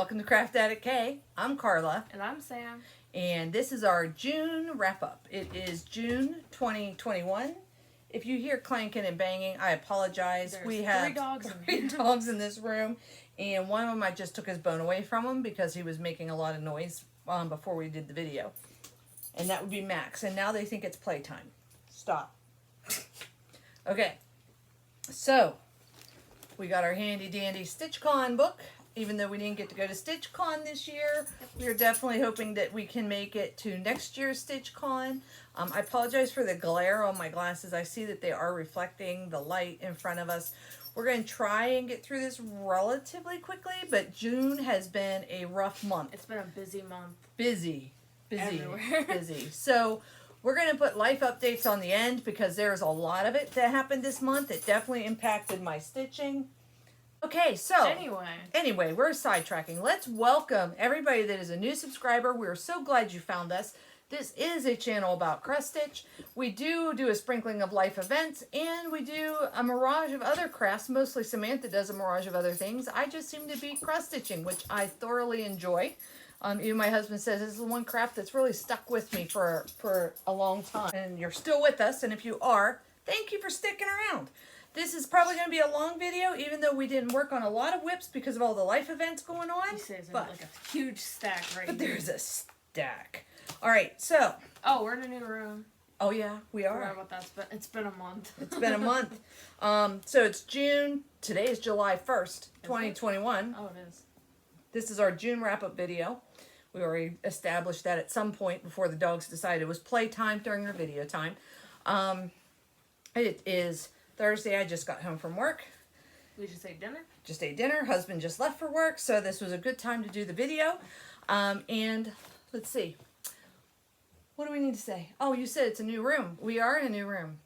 welcome to Craft Addict K. I'm Carla. And I'm Sam. And this is our June wrap-up. It is June 2021. If you hear clanking and banging, I apologize. There's we have three dogs in this room. And one of them, I just took his bone away from him because he was making a lot of noise before we did the video. And that would be Max. And now they think it's playtime. Stop. Okay. So, we got our handy dandy StitchCon book. Even though we didn't get to go to StitchCon this year, we're definitely hoping that we can make it to next year's StitchCon. I apologize for the glare on my glasses. I see that they are reflecting the light in front of us. We're going to try and get through this relatively quickly, but June has been a rough month. It's been a busy month. Busy. Everywhere. Busy. So we're going to put life updates on the end because there's a lot of it that happened this month. It definitely impacted my stitching. Okay, so anyway, we're sidetracking. Let's welcome everybody that is a new subscriber. We're so glad you found us. This is a channel about cross stitch. We do a sprinkling of life events, and we do a mirage of other crafts. Mostly Samantha does a mirage of other things. I just seem to be cross stitching, which I thoroughly enjoy. Even my husband says this is the one craft that's really stuck with me for a long time. And you're still with us, and if you are, thank you for sticking around. This is probably going to be a long video, even though we didn't work on a lot of whips because of all the life events going on. He says there's like a huge stack right But here. there's a stack. All right, so. Oh, we're in a new room. Oh, yeah, we are. I forgot about that, but it's been a month. It's been a month. So it's June. Today is July 1st, 2021. Oh, it is. This is our June wrap-up video. We already established that at some point before the dogs decided it was playtime during their video time. It is Thursday. I just got home from work. We just ate dinner. Just ate dinner. Husband just left for work, so this was a good time to do the video. And let's see. What do we need to say? Oh, you said it's a new room. We are in a new room.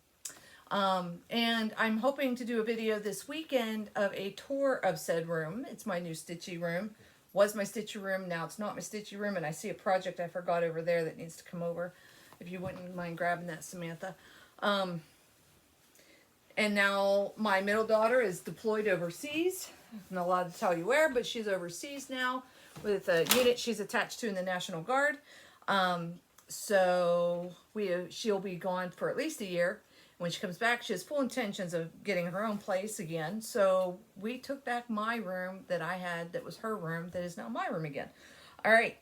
And I'm hoping to do a video this weekend of a tour of said room. It's my new stitchy room. Was my stitchy room. Now it's not my stitchy room, and I see a project I forgot over there that needs to come over. If you wouldn't mind grabbing that, Samantha. And now my middle daughter is deployed overseas. I'm not allowed to tell you where, but she's overseas now with a unit she's attached to in the National Guard. So she'll be gone for at least a year. When she comes back, she has full intentions of getting her own place again. So we took back my room that I had that was her room that is now my room again. All right.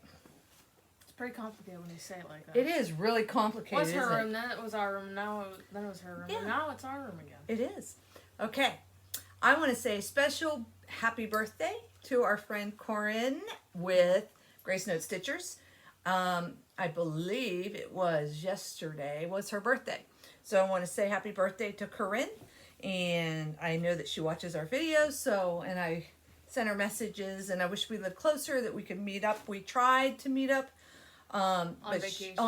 It's pretty complicated when you say it like that. It is really complicated. What's her room? Then it was our room. Then it was her room. Yeah. And now it's our room again. It is. Okay. I want to say a special happy birthday to our friend Corinne with Grace Note Stitchers. I believe it was yesterday was her birthday. So I want to say happy birthday to Corinne. And I know that she watches our videos. And I sent her messages, and I wish we lived closer, that we could meet up. We tried to meet up on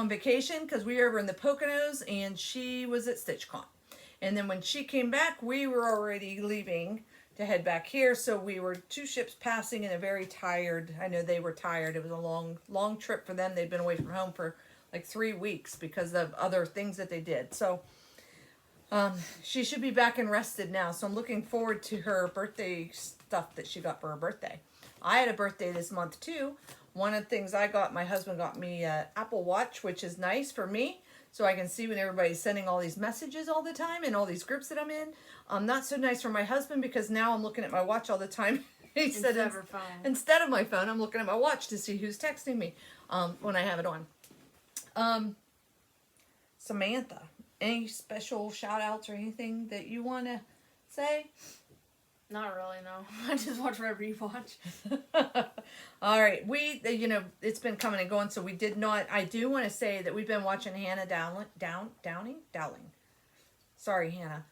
vacation because we were over in the Poconos, and she was at StitchCon. And then when she came back, we were already leaving to head back here. So we were two ships passing and a very tired. I know they were tired. It was a long trip for them. They'd been away from home for like 3 weeks because of other things that they did. So she should be back and rested now. So I'm looking forward to her birthday stuff that she got for her birthday. I had a birthday this month too. One of the things I got, my husband got me an Apple Watch, which is nice for me. So I can see when everybody's sending all these messages all the time in all these groups that I'm in. Not so nice for my husband because now I'm looking at my watch all the time. He said instead of my phone, I'm looking at my watch to see who's texting me when I have it on. Samantha, any special shout outs or anything that you want to say? Not really, no. I just watch whatever you watch. All right. It's been coming and going, so we did not. I do want to say that we've been watching Hannah Dowling. Sorry, Hannah.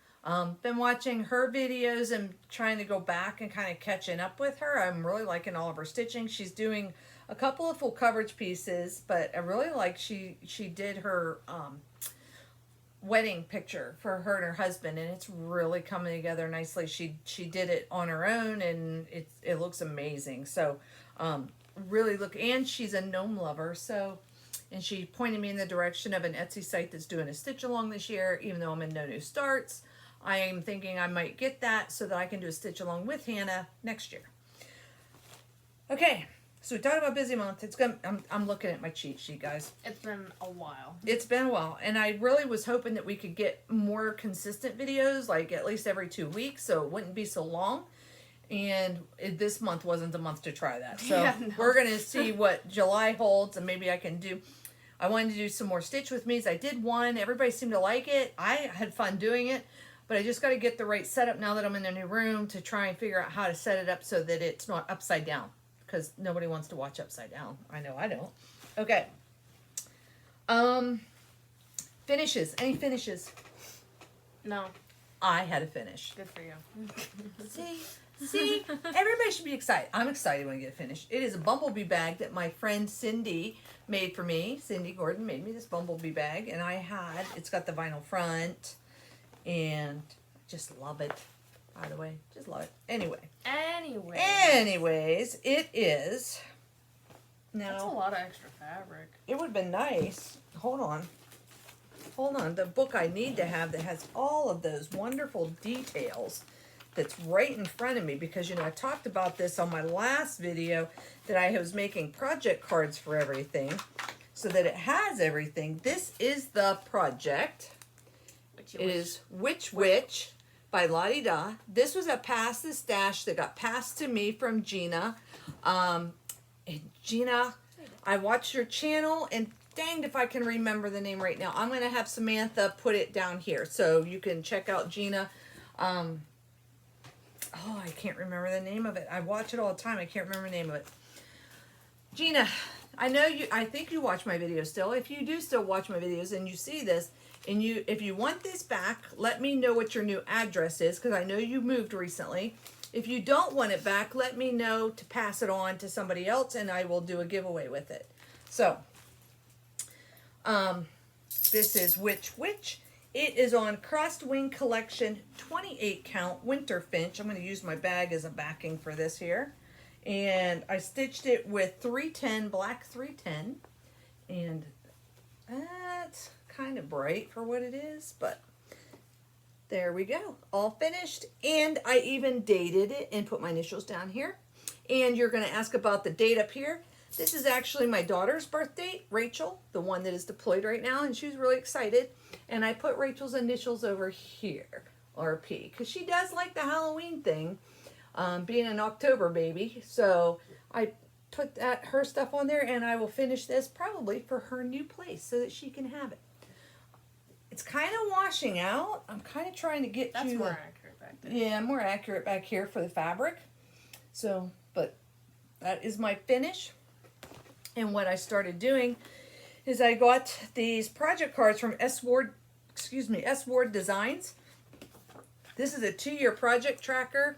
Been watching her videos and trying to go back and kind of catching up with her. I'm really liking all of her stitching. She's doing a couple of full coverage pieces, but I really like she did her wedding picture for her and her husband, and it's really coming together nicely. She did it on her own, and it looks amazing. So really look, and she's a gnome lover, so, and she pointed me in the direction of an Etsy site that's doing a stitch along this year. Even though I'm in no new starts, I am thinking I might get that so that I can do a stitch along with Hannah next year. Okay, So we talked about busy month. It's gonna. I'm looking at my cheat sheet, guys. It's been a while. It's been a while, and I really was hoping that we could get more consistent videos, like at least every 2 weeks, so it wouldn't be so long. And this month wasn't the month to try that. So Yeah, no. we're gonna see what July holds, and maybe I can do. I wanted to do some more Stitch with Me's. I did one. Everybody seemed to like it. I had fun doing it, but I just got to get the right setup now that I'm in the new room to try and figure out how to set it up so that it's not upside down, because nobody wants to watch upside down. I know I don't. Okay. Finishes. Any finishes? No. I had a finish. Good for you. See, everybody should be excited. I'm excited when I get it finished. It is a Bumblebee bag that my friend Cindy made for me. Cindy Gordon made me this Bumblebee bag, and it's got the vinyl front, and just love it. By the way, just love it. Anyways, it is. Now, That's a lot of extra fabric. it would have been nice. Hold on. The book I need to have that has all of those wonderful details that's right in front of me, because I talked about this on my last video that I was making project cards for everything so that it has everything. This is the project. It is Witch by Lottie Da. This was a Pass the Stash that got passed to me from Gina. And Gina, I watched your channel, and danged if I can remember the name right now. I'm going to have Samantha put it down here so you can check out Gina. I can't remember the name of it. I watch it all the time. I can't remember the name of it. Gina, I think you watch my videos still. If you do still watch my videos and you see this, and if you want this back, let me know what your new address is, because I know you moved recently. If you don't want it back, let me know to pass it on to somebody else, and I will do a giveaway with it. So, this is Witch. It is on Crossed Wing Collection 28 count Winter Finch. I'm going to use my bag as a backing for this here. And I stitched it with 310, black 310. And that's kind of bright for what it is, but there we go. All finished. And I even dated it and put my initials down here. And you're going to ask about the date up here. This is actually my daughter's birth date, Rachel, the one that is deployed right now, and she's really excited. And I put Rachel's initials over here, RP, because she does like the Halloween thing, being an October baby. So I put her stuff on there, and I will finish this probably for her new place so that she can have it. It's kind of washing out. I'm kind of trying to get That's more accurate back there. Yeah, more accurate back here for the fabric. So, but that is my finish. And what I started doing is I got these project cards from S. Ward Designs. This is a 2-year project tracker.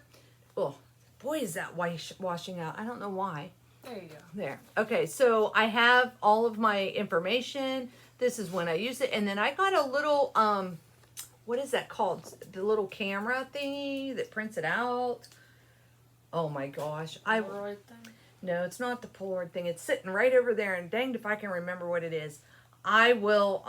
Oh, boy, is that washing out. I don't know why. There you go. There. Okay, so I have all of my information. This is when I used it. And then I got a little, what is that called? The little camera thingy that prints it out. Oh my gosh. Polaroid thing? No, it's not the Polaroid thing. It's sitting right over there, and danged if I can remember what it is. I will,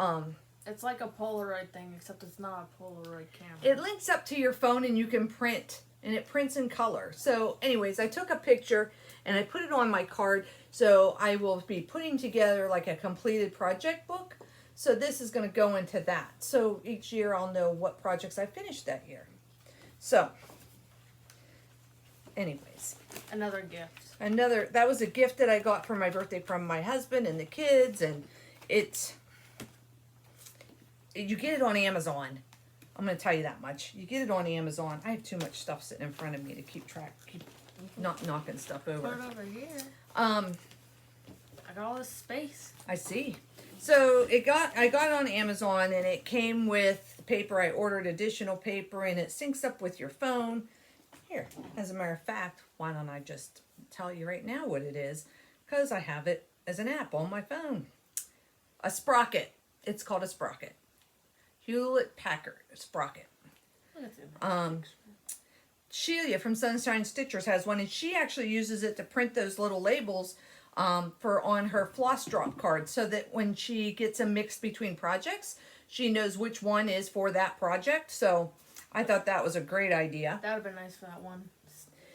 It's like a Polaroid thing, except it's not a Polaroid camera. it links up to your phone, and you can print, and it prints in color. So, anyways, I took a picture, and I put it on my card, so I will be putting together like a completed project book. So this is going to go into that. So each year I'll know what projects I finished that year. So, anyways. Another gift. That was a gift that I got for my birthday from my husband and the kids, and you get it on Amazon. I'm going to tell you that much. You get it on Amazon. I have too much stuff sitting in front of me to keep not knocking stuff Put over. it over here. I got all this space. I see. So I got it on Amazon, and it came with paper. I ordered additional paper, and it syncs up with your phone. Here, as a matter of fact, why don't I just tell you right now what it is? Because I have it as an app on my phone. A sprocket. It's called a sprocket. Hewlett-Packard sprocket. Sheila from Sunshine Stitchers has one, and she actually uses it to print those little labels for on her floss drop card, so that when she gets a mix between projects, she knows which one is for that project. So I thought that was a great idea. That would have been nice for that one.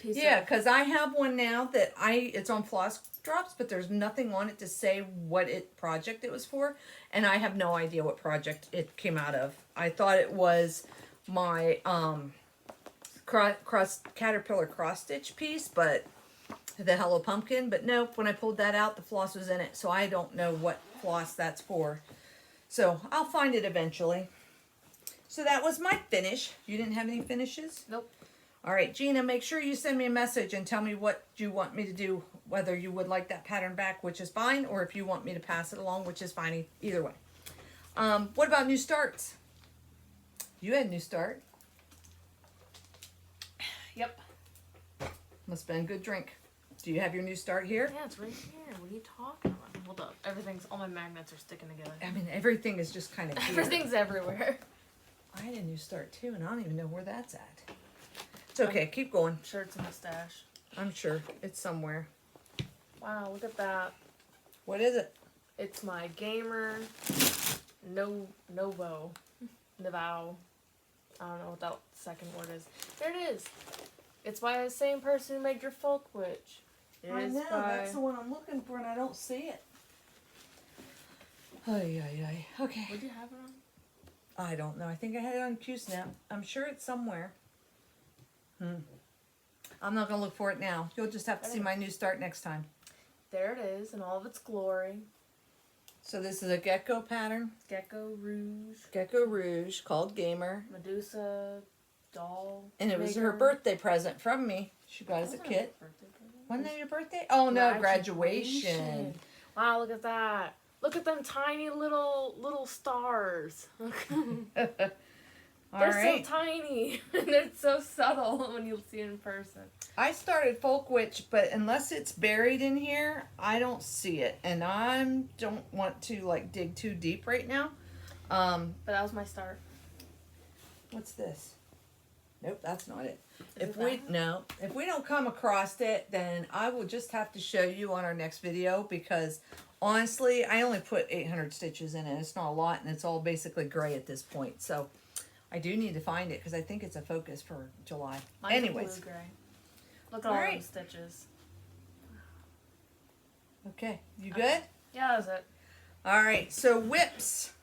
Yeah, because I have one now that it's on floss drops, but there's nothing on it to say what project it was for, and I have no idea what project it came out of. I thought it was my caterpillar cross stitch piece, but the Hello Pumpkin, but nope, when I pulled that out, the floss was in it, so I don't know what floss that's for. So I'll find it eventually. So that was my finish. You didn't have any finishes? Nope. All right, Gina, make sure you send me a message and tell me what you want me to do, whether you would like that pattern back, which is fine, or if you want me to pass it along, which is fine, either way. What about new starts? You had a new start. Yep. Must have been a good drink. Do you have your new start here? Yeah, it's right here. What are you talking about? Hold up. All my magnets are sticking together. I mean, everything is just kind of here. Everything's everywhere. I had a new start too, and I don't even know where that's at. It's okay, keep going. Sure, it's in the stash. I'm sure it's somewhere. Wow, look at that. What is it? It's my gamer Novo. I don't know what that second word is. There it is. It's by the same person who made your folk witch. I know, that's the one I'm looking for, and I don't see it. Ay, ay, ay. Okay. Would you have it on? I don't know. I think I had it on Q-Snap. I'm sure it's somewhere. I'm not going to look for it now. You'll just have to see my new start next time. There it is in all of its glory. So this is a gecko pattern. Gecko Rouge. Gecko Rouge, called Gamer. Medusa doll. And it was her birthday present from me. She got as a kit. Wasn't that your birthday? Oh no, graduation. Wow, look at that. Look at them tiny little stars. They're so tiny. And they're so subtle when you see it in person. I started Folk Witch, but unless it's buried in here, I don't see it. And I don't want to like dig too deep right now. But that was my start. What's this? Nope, that's not it. Is If we don't come across it, then I will just have to show you on our next video, because honestly, I only put 800 stitches in it. It's not a lot, and it's all basically gray at this point. So I do need to find it because I think it's a focus for July. Mine's anyways, blue gray. Look at all those stitches. Okay, you good? Yeah, that's it. All right, so whips.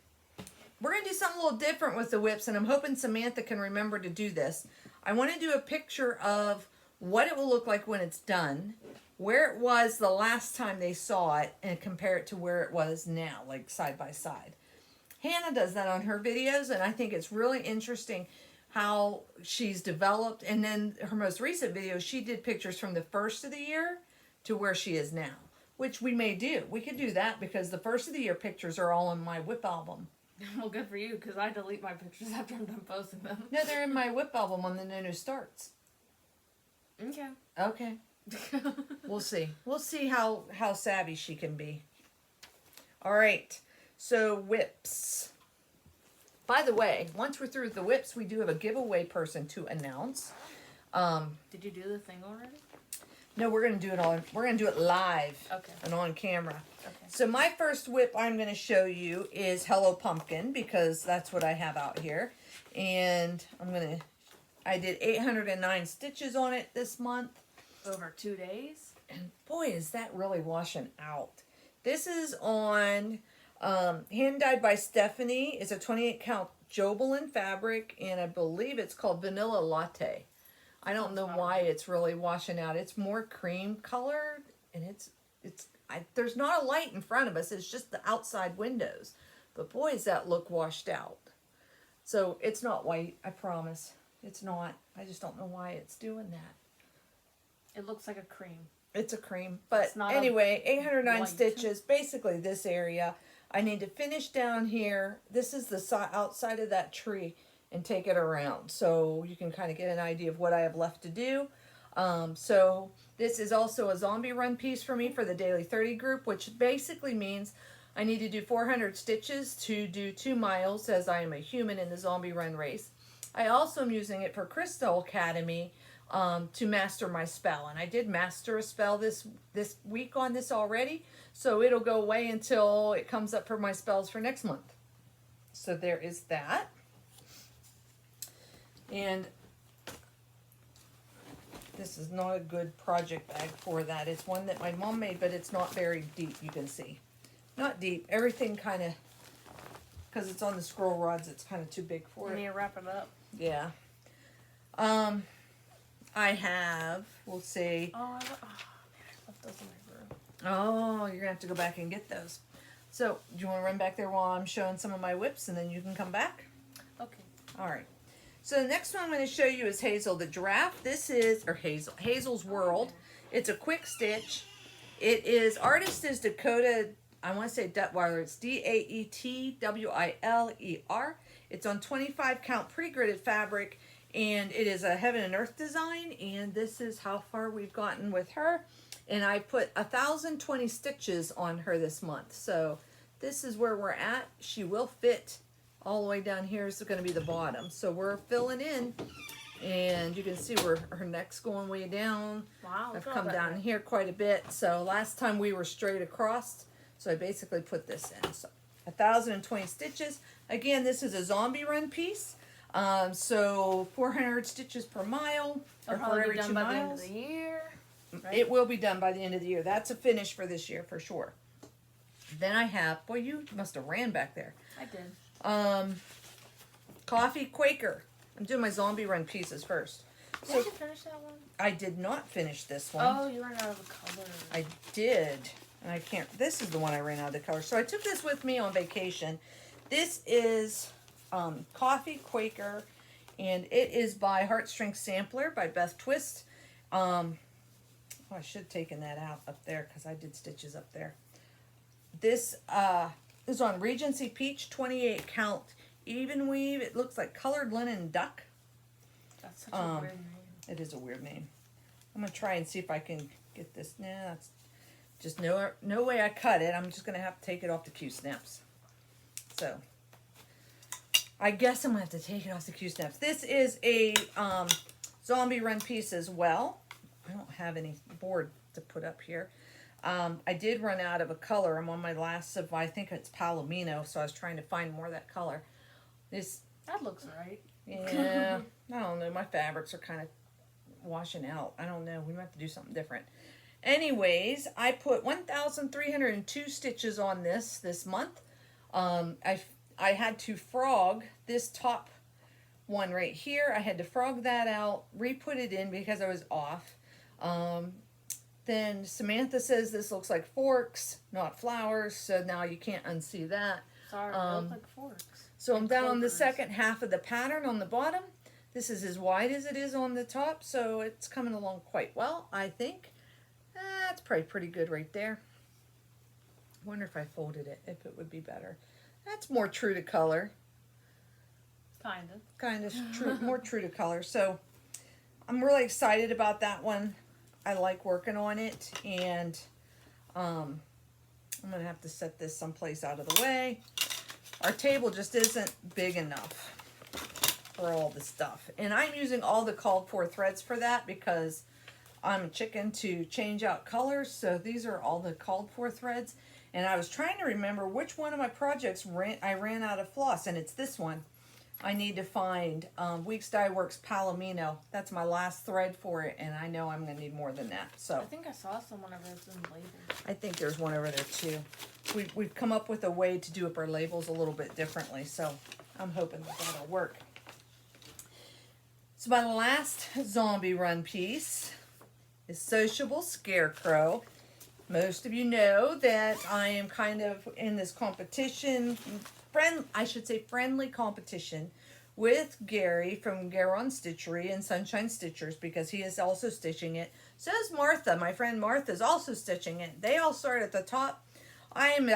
We're going to do something a little different with the whips, and I'm hoping Samantha can remember to do this. I want to do a picture of what it will look like when it's done, where it was the last time they saw it, and compare it to where it was now, like side by side. Hannah does that on her videos, and I think it's really interesting how she's developed. And then her most recent video, she did pictures from the first of the year to where she is now, which we may do. We could do that because the first of the year pictures are all in my whip album. Well, good for you, because I delete my pictures after I'm done posting them. No, they're in my whip album on the No New Starts. Okay. Okay. We'll see. We'll see how savvy she can be. All right. So whips. By the way, once we're through with the whips, we do have a giveaway person to announce. Did you do the thing already? No, we're gonna do it live. Okay. And on camera. Okay. So my first whip I'm gonna show you is Hello Pumpkin, because that's what I have out here. And I did 809 stitches on it this month. Over 2 days. And boy, is that really washing out. This is on hand dyed by Stephanie. It's a 28 count Jobelin fabric, and I believe it's called Vanilla Latte. I don't know why it's really washing out. It's more cream colored, and there's not a light in front of us. It's just the outside windows. But boy, does that look washed out. So it's not white, I promise. It's not. I just don't know why it's doing that. It looks like a cream. It's a cream. But anyway, 809 stitches, basically this area. I need to finish down here. This is the outside of that tree, and take it around so you can kind of get an idea of what I have left to do. So this is also a zombie run piece for me for the Daily 30 group, which basically means I need to do 400 stitches to do 2 miles, as I am a human in the zombie run race. I also am using it for Crystal Academy to master my spell, and I did master a spell this week on this already, so it'll go away until it comes up for my spells for next month. So there is that. And This is not a good project bag for that. It's one that my mom made, but it's not very deep, you can see. Not deep. Everything kind of, because it's on the scroll rods, it's kind of too big for You it. need to wrap it up. Yeah. I have, we'll see. Oh, man, I left those in my room. Oh, you're going to have to go back and get those. So, do you want to run back there while I'm showing some of my whips, and then you can come back? Okay. All right. So the next one I'm going to show you is Hazel the Giraffe. This is, or Hazel's World. It's a quick stitch. It is, artist is Dakota, I want to say Duttweiler. It's Daetwiler. It's on 25 count pre-gridded fabric, and it is a heaven and earth design, and this is how far we've gotten with her. And I put 1,020 stitches on her this month. So this is where we're at. She will fit all the way down here. Is going to be the bottom. So we're filling in, and you can see where her neck's going way down. Wow. I've come down here quite a bit. So last time we were straight across. So I basically put this in. So 1,020 stitches. Again, this is a zombie run piece. So 400 stitches per mile, or for every 2 by the end miles. of the year. Right? It will be done by the end of the year. That's a finish for this year for sure. Then I have, boy, you must have ran back there. I did. Coffee Quaker. I'm doing my zombie run pieces first. Did you finish that one? I did not finish this one. Oh, you ran out of the color. I did. And I can't, this is the one I ran out of the color. So I took this with me on vacation. This is Coffee Quaker, and it is by Heartstring Sampler by Beth Twist. Oh, I should have taken that out up there because I did stitches up there. This is on Regency Peach, 28 count even weave. It looks like colored linen duck. That's such a weird name. It is a weird name. I'm going to try and see if I can get this. Nah, that's just no way I cut it. I'm just going to have to take it off the Q-snaps. So, I guess I'm going to have to take it off the Q-snaps. This is a zombie run piece as well. I don't have any board to put up here. I did run out of a color. I'm on my last of, I think it's Palomino, so I was trying to find more of that color. That looks right. Yeah, I don't know. My fabrics are kind of washing out. I don't know. We might have to do something different. Anyways, I put 1,302 stitches on this month. I had to frog this top one right here. I had to frog that out, re-put it in because I was off. Then Samantha says this looks like forks, not flowers, so now you can't unsee that. Sorry, they look like forks. So I'm down on the Quakers. second half of the pattern on the bottom. This is as wide as it is on the top, so it's coming along quite well, I think. That's probably pretty good right there. Wonder if I folded it, if it would be better. That's more true to color. Kind of. Kind of true, more true to color. So I'm really excited about that one. I like working on it, and I'm going to have to set this someplace out of the way. Our table just isn't big enough for all the stuff. And I'm using all the called for threads for that because I'm a chicken to change out colors. So these are all the called for threads. And I was trying to remember which one of my projects I ran out of floss, and it's this one. I need to find Weeks Dye Works Palomino. That's my last thread for it, and I know I'm going to need more than that. So I think I saw some whenever it's in labels. I think there's one over there too. We've come up with a way to do up our labels a little bit differently, so I'm hoping that that'll work. So my last zombie run piece is Sociable Scarecrow. Most of you know that I am kind of in this competition, friendly competition with Gary from Garon Stitchery and Sunshine Stitchers, because he is also stitching it. So is Martha. My friend Martha is also stitching it. They all start at the top. I am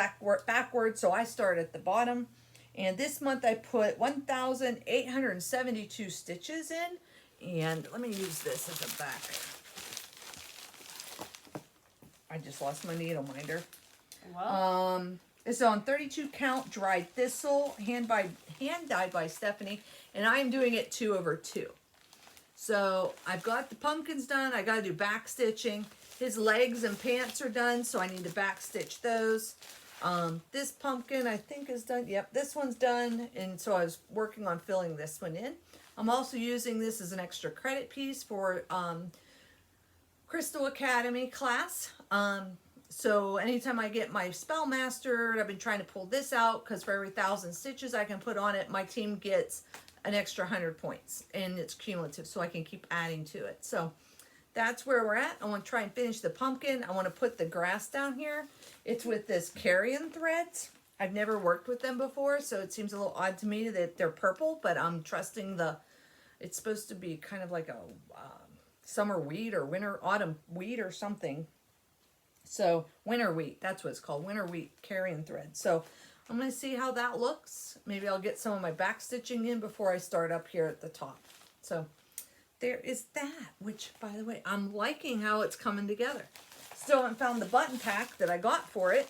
backward, so I start at the bottom. And this month I put 1,872 stitches in. And let me use this as a back. I just lost my needle minder. Well, It's on 32 count dried thistle, hand dyed by Stephanie, and I am doing it 2/2. So I've got the pumpkins done. I got to do back stitching. His legs and pants are done, so I need to back stitch those. This pumpkin I think is done. Yep, this one's done, and so I was working on filling this one in. I'm also using this as an extra credit piece for Crystal Academy class. So anytime I get my spell mastered, I've been trying to pull this out because for every 1,000 stitches I can put on it, my team gets an extra 100 points, and it's cumulative, so I can keep adding to it. So that's where we're at. I want to try and finish the pumpkin. I want to put the grass down here. It's with this carrion threads. I've never worked with them before, so it seems a little odd to me that they're purple, but I'm trusting it's supposed to be kind of like a summer wheat or autumn wheat or something. So winter wheat, that's what it's called, winter wheat carrion thread. So I'm going to see how that looks. Maybe I'll get some of my back stitching in before I start up here at the top. So there is that, which, by the way, I'm liking how it's coming together. Still haven't found the button pack that I got for it,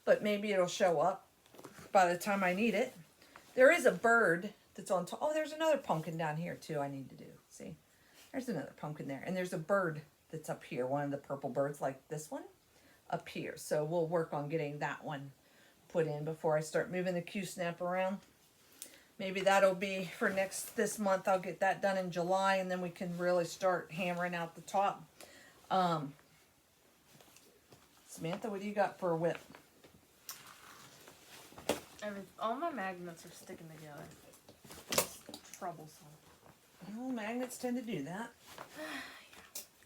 but maybe it'll show up by the time I need it. There is a bird that's on top. Oh, there's another pumpkin down here too I need to do. See, there's another pumpkin there. And there's a bird that's up here, one of the purple birds like this one up here. So we'll work on getting that one put in before I start moving the Q-snap around. Maybe that'll be for this month. I'll get that done in July, and then we can really start hammering out the top. Samantha, what do you got for a whip? All my magnets are sticking together. It's troublesome. Well, magnets tend to do that.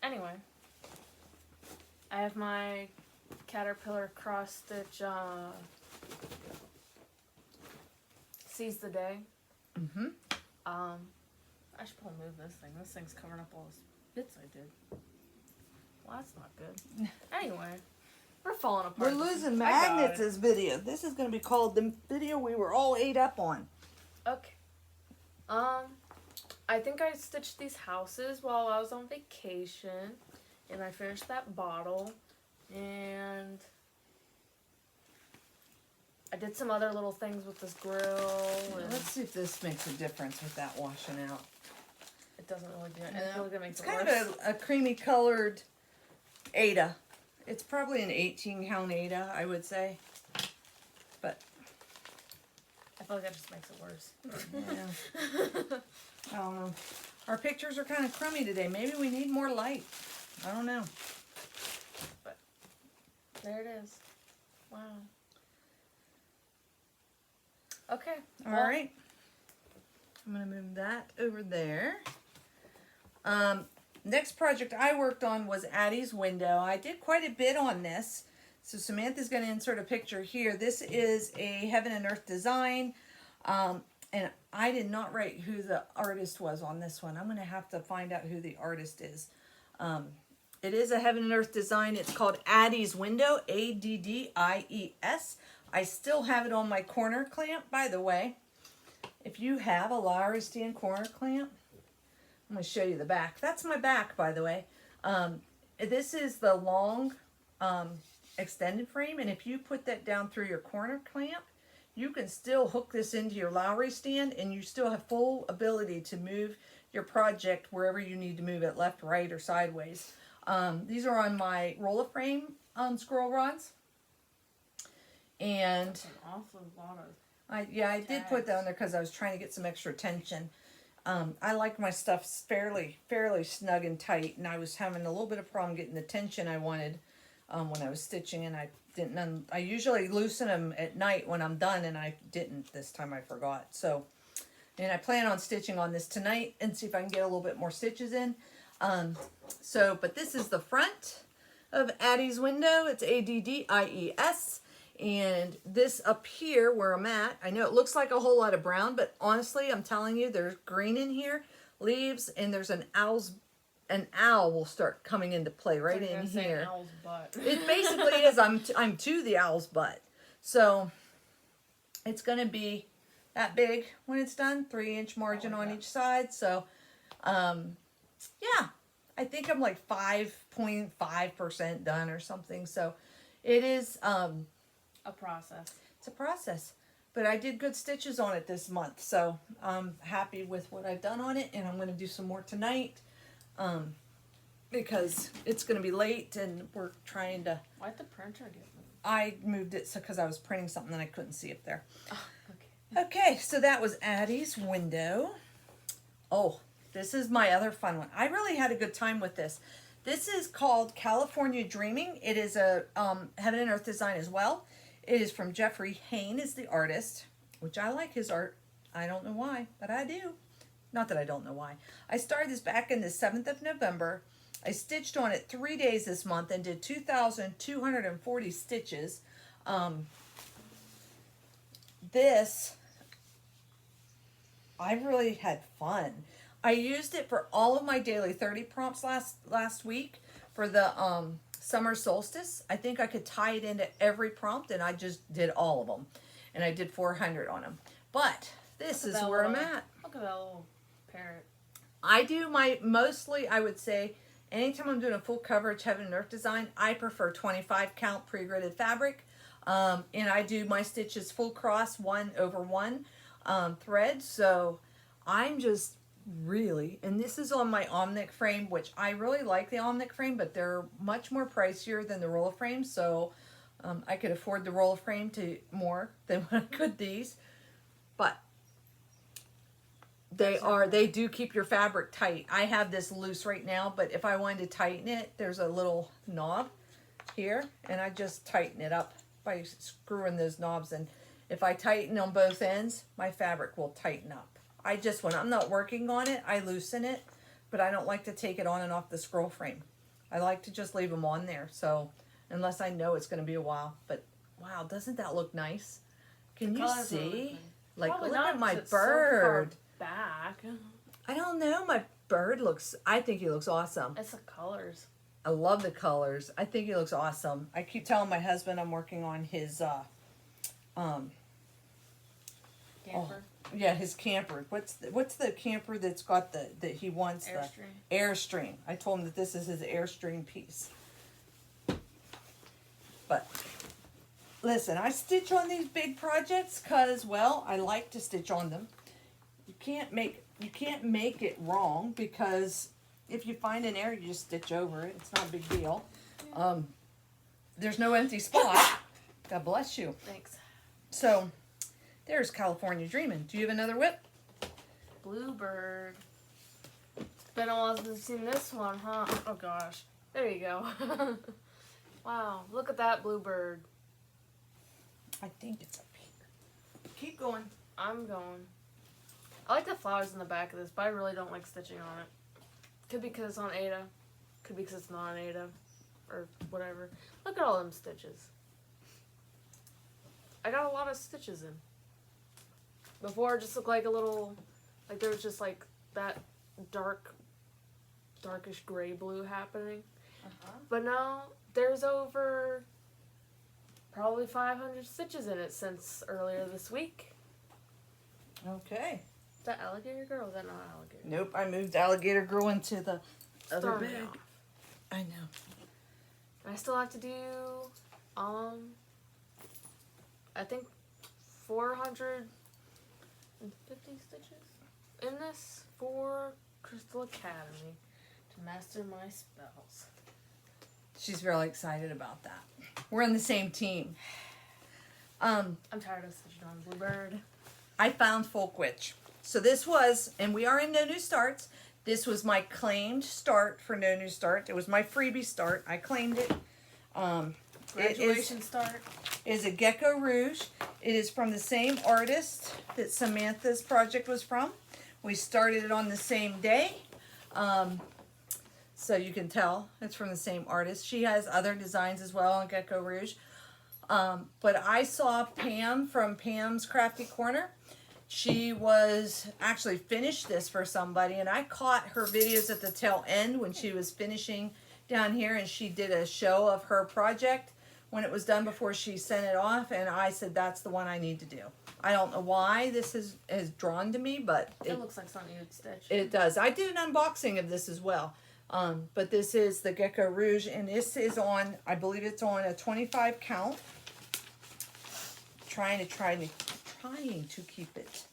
Anyway, I have my caterpillar cross stitch Seize the Day. Mm-hmm. I should probably move this thing. This thing's covering up all those bits I did. Well, that's not good. Anyway, we're falling apart. We're losing magnets this video. This is going to be called the video we were all ate up on. Okay. I think I stitched these houses while I was on vacation, and I finished that bottle, and I did some other little things with this grill. And Let's see if this makes a difference with that washing out. it doesn't really do it. I feel like it makes It's it kind worse. of a creamy colored Ada. It's probably an 18 count Ada, I would say. But I feel like that just makes it worse. yeah. I don't know. Our pictures are kind of crummy today. Maybe we need more light. I don't know. But there it is. Wow. Okay. All right. I'm going to move that over there. Next project I worked on was Addy's window. I did quite a bit on this. So Samantha's going to insert a picture here. This is a Heaven and Earth design. And I did not write who the artist was on this one. I'm going to have to find out who the artist is. It is a Heaven and Earth design. It's called Addy's Window, Addies. I still have it on my corner clamp, by the way. If you have a Lowry stand corner clamp, I'm going to show you the back. That's my back, by the way. This is the long extended frame, and if you put that down through your corner clamp, you can still hook this into your Lowry stand, and you still have full ability to move your project wherever you need to move it, left, right, or sideways. These are on my roller frame scroll rods. And That's an awful lot of I did put that on there because I was trying to get some extra tension. I like my stuff fairly snug and tight, and I was having a little bit of problem getting the tension I wanted when I was stitching, and I didn't. I usually loosen them at night when I'm done, and I didn't this time. I forgot. So, and I plan on stitching on this tonight and see if I can get a little bit more stitches in. But this is the front of Addy's window. It's Addies. And this up here where I'm at, I know it looks like a whole lot of brown, but honestly, I'm telling you, there's green in here, leaves, and there's an owl will start coming into play right in here. An owl's butt. It basically is. I'm to the owl's butt. So it's going to be that big when it's done, 3-inch margin on each side. So, yeah, I think I'm like 5.5% done or something. So it is, A process. it's a process, but I did good stitches on it this month, so I'm happy with what I've done on it, and I'm going to do some more tonight, because it's going to be late, and we're trying to... Why'd the printer get moved? I moved it because I was printing something that I couldn't see up there. Oh, okay. Okay, so that was Addy's window. Oh, this is my other fun one. I really had a good time with this. This is called California Dreaming. It is a Heaven and Earth design as well. It is from Jeffrey Hain is the artist, which I like his art. I don't know why, but I do. Not that I don't know why. I started this back in the 7th of November. I stitched on it 3 days this month and did 2,240 stitches. This, I really had fun. I used it for all of my daily 30 prompts last week for the summer solstice. I think I could tie it into every prompt, and I just did all of them. And I did 400 on them. But this is where I'm at. Look at that little parrot. I do my, mostly I would say, anytime I'm doing a full coverage Heaven and Earth design, I prefer 25 count pre-gridded fabric. And I do my stitches full cross 1/1 thread. So I'm just really, and this is on my Omnic Frame, which I really like the Omnic Frame, but they're much more pricier than the roller frame. So I could afford the roller frame to more than what I could these. But they do keep your fabric tight. I have this loose right now, but if I wanted to tighten it, there's a little knob here, and I just tighten it up by screwing those knobs. And if I tighten on both ends, my fabric will tighten up. I just, when I'm not working on it, I loosen it, but I don't like to take it on and off the scroll frame. I like to just leave them on there. So unless I know it's going to be a while, but wow, doesn't that look nice? Can you see? Like, Probably look not, at my 'cause it's so far bird. back. I don't know. My bird looks, I think he looks awesome. It's the colors. I love the colors. I think he looks awesome. I keep telling my husband I'm working on his, Camper. yeah, his camper. What's the camper that's got that he wants? Airstream. The Airstream. I told him that this is his Airstream piece. But listen, I stitch on these big projects because, well, I like to stitch on them. You can't make it wrong, because if you find an error, you just stitch over it. It's not a big deal. There's no empty spot. God bless you. Thanks. So there's California Dreaming. Do you have another whip? Bluebird. It's been a while since I've seen this one, huh? Oh gosh. There you go. Wow, look at that bluebird. I think it's up here. Keep going. I'm going. I like the flowers in the back of this, but I really don't like stitching on it. Could be because it's on Ada. Could be because it's not on Ada. Or whatever. Look at all them stitches. I got a lot of stitches in. Before it just looked like a little, like there was just like that darkish gray blue happening. But now there's over probably 500 stitches in it since earlier this week. Okay. Is that Alligator Girl or is that not Alligator? Nope, I moved Alligator Girl into the other Throwing me bag. off. I know. I still have to do, I think 450 stitches in this for Crystal Academy to master my spells. She's really excited about that. We're on the same team. I'm tired of stitching on Bluebird. I found Folk Witch. So this was, and we are in No New Starts. This was my claimed start for No New Start. It was my freebie start. I claimed it. Graduation start. It is a Gecko Rouge. It is from the same artist that Samantha's project was from. We started it on the same day. So you can tell it's from the same artist. She has other designs as well on Gecko Rouge. But I saw Pam from Pam's Crafty Corner. She was actually finished this for somebody, and I caught her videos at the tail end when she was finishing down here, and she did a show of her project when it was done before she sent it off, and I said that's the one I need to do. I don't know why this is drawn to me, but It looks like something you'd stitch. it does. I did an unboxing of this as well. But this is the Gecko Rouge, and this is on, I believe it's on a 25 count. Trying to keep it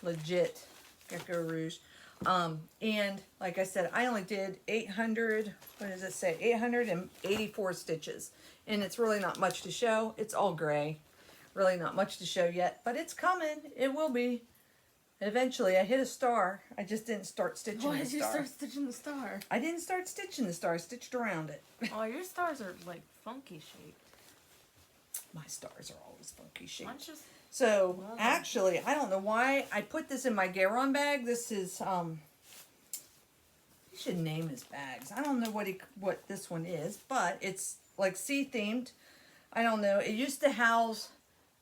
legit, Gecko Rouge. And like I said, I only did 800, what does it say? 884 stitches. And it's really not much to show. It's all gray. Really not much to show yet, but it's coming. It will be. Eventually, I hit a star. I just didn't start stitching Why the did you star. start stitching the star? I didn't start stitching the star. I stitched around it. Oh, your stars are like funky shaped. My stars are always funky shaped. Mine's just So, Well, actually, I don't know why I put this in my Garon bag. This is, you should name his bags. I don't know what this one is, but it's like sea themed. I don't know. It used to house,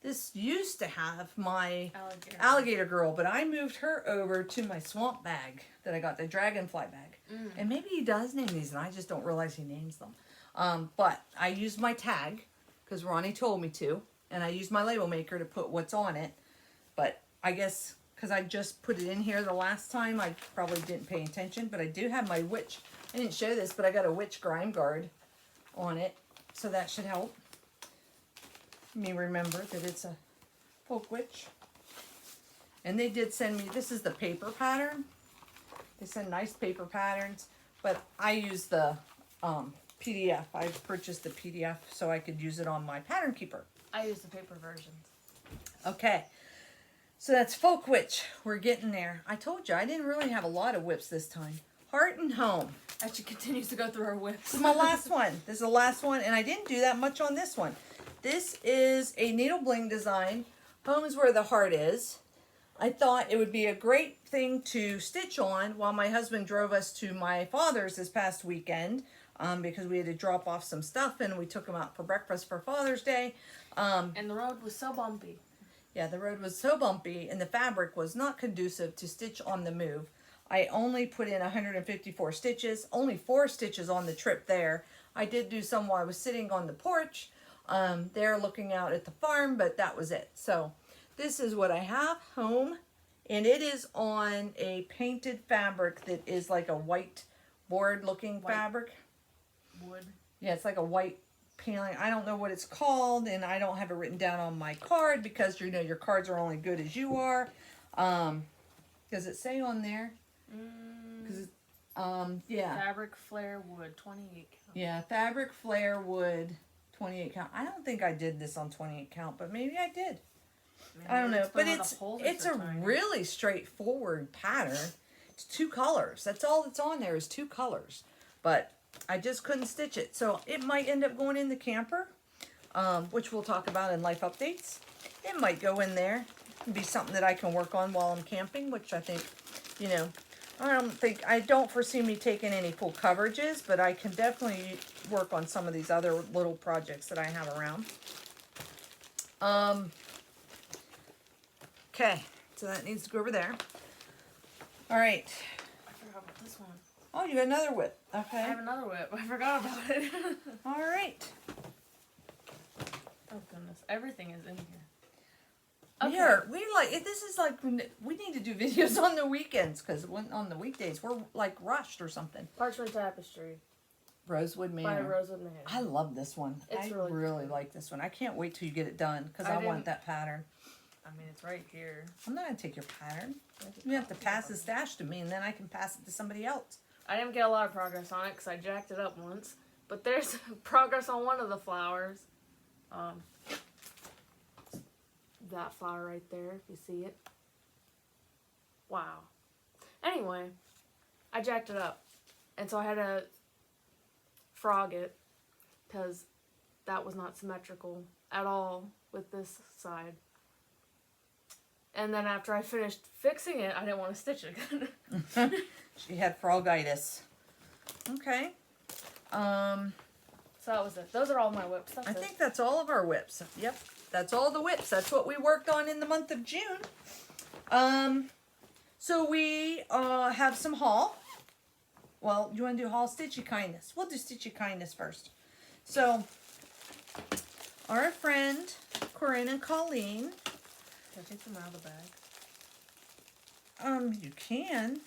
this used to have my alligator girl, but I moved her over to my swamp bag that I got, the Dragonfly Bag. And maybe he does name these, and I just don't realize he names them. But I used my tag, because Ronnie told me to, and I used my label maker to put what's on it. But I guess, because I just put it in here the last time, I probably didn't pay attention, but I do have my witch. I didn't show this, but I got a witch grime guard on it, so that should help me remember that it's a folk witch. And they did send me, this is the paper pattern. They send nice paper patterns, but I use the PDF. I purchased the PDF so I could use it on my pattern keeper. I use the paper versions. Okay, so that's folk witch. We're getting there. I told you I didn't really have a lot of whips this time. Heart and home. As she continues to go through her whips. This is my last one. This is the last one, and I didn't do that much on this one. This is a needle bling design. Home is where the heart is. I thought it would be a great thing to stitch on while my husband drove us to my father's this past weekend, because we had to drop off some stuff and we took him out for breakfast for Father's Day. And the road was so bumpy. Yeah, the road was so bumpy and the fabric was not conducive to stitch on the move. I only put in 154 stitches, only 4 stitches on the trip there. I did do some while I was sitting on the porch there looking out at the farm, but that was it. So this is what I have home, and it is on a painted fabric that is like a white board looking fabric. Wood. Yeah, it's like a white paneling. I don't know what it's called, and I don't have it written down on my card because you know your cards are only good as you are. Does it say on there? Yeah. Fabric flare wood, 28 count. Yeah, fabric flare wood, 28 count. I don't think I did this on 28 count, but maybe I did. I don't know, but it's a really straightforward pattern. It's 2 colors. That's all that's on there is 2 colors. But I just couldn't stitch it. So it might end up going in the camper, which we'll talk about in life updates. It might go in there and be something that I can work on while I'm camping, which I think, you know, I don't foresee me taking any full coverages, but I can definitely work on some of these other little projects that I have around. Okay, so that needs to go over there. All right. I forgot about this one. Oh, you got another whip. Okay. I have another whip. I forgot about it. All right. Oh goodness, everything is in here. Okay. This is like, we need to do videos on the weekends, because on the weekdays, we're like rushed or something. Parchment Tapestry. Rosewood By Manor. Rosewood Manor. I love this one. It's I really really like this one. I can't wait till you get it done, because I want that pattern. I mean, it's right here. I'm not going to take your pattern. You have to pass the stash to me, and then I can pass it to somebody else. I didn't get a lot of progress on it because I jacked it up once. But there's progress on one of the flowers. That flower right there, if you see it. Wow. Anyway, I jacked it up. And so I had to frog it because that was not symmetrical at all with this side. And then after I finished fixing it, I didn't want to stitch it again. She had frogitis. Okay. So that was it. Those are all my whips. I think that's all of our whips. Yep. That's all the whips. That's what we worked on in the month of June. So we have some haul. Well, you want to do haul Stitchy Kindness? We'll do Stitchy Kindness first. So, our friend Corinne and Colleen. Can I take them out of the bag? You can.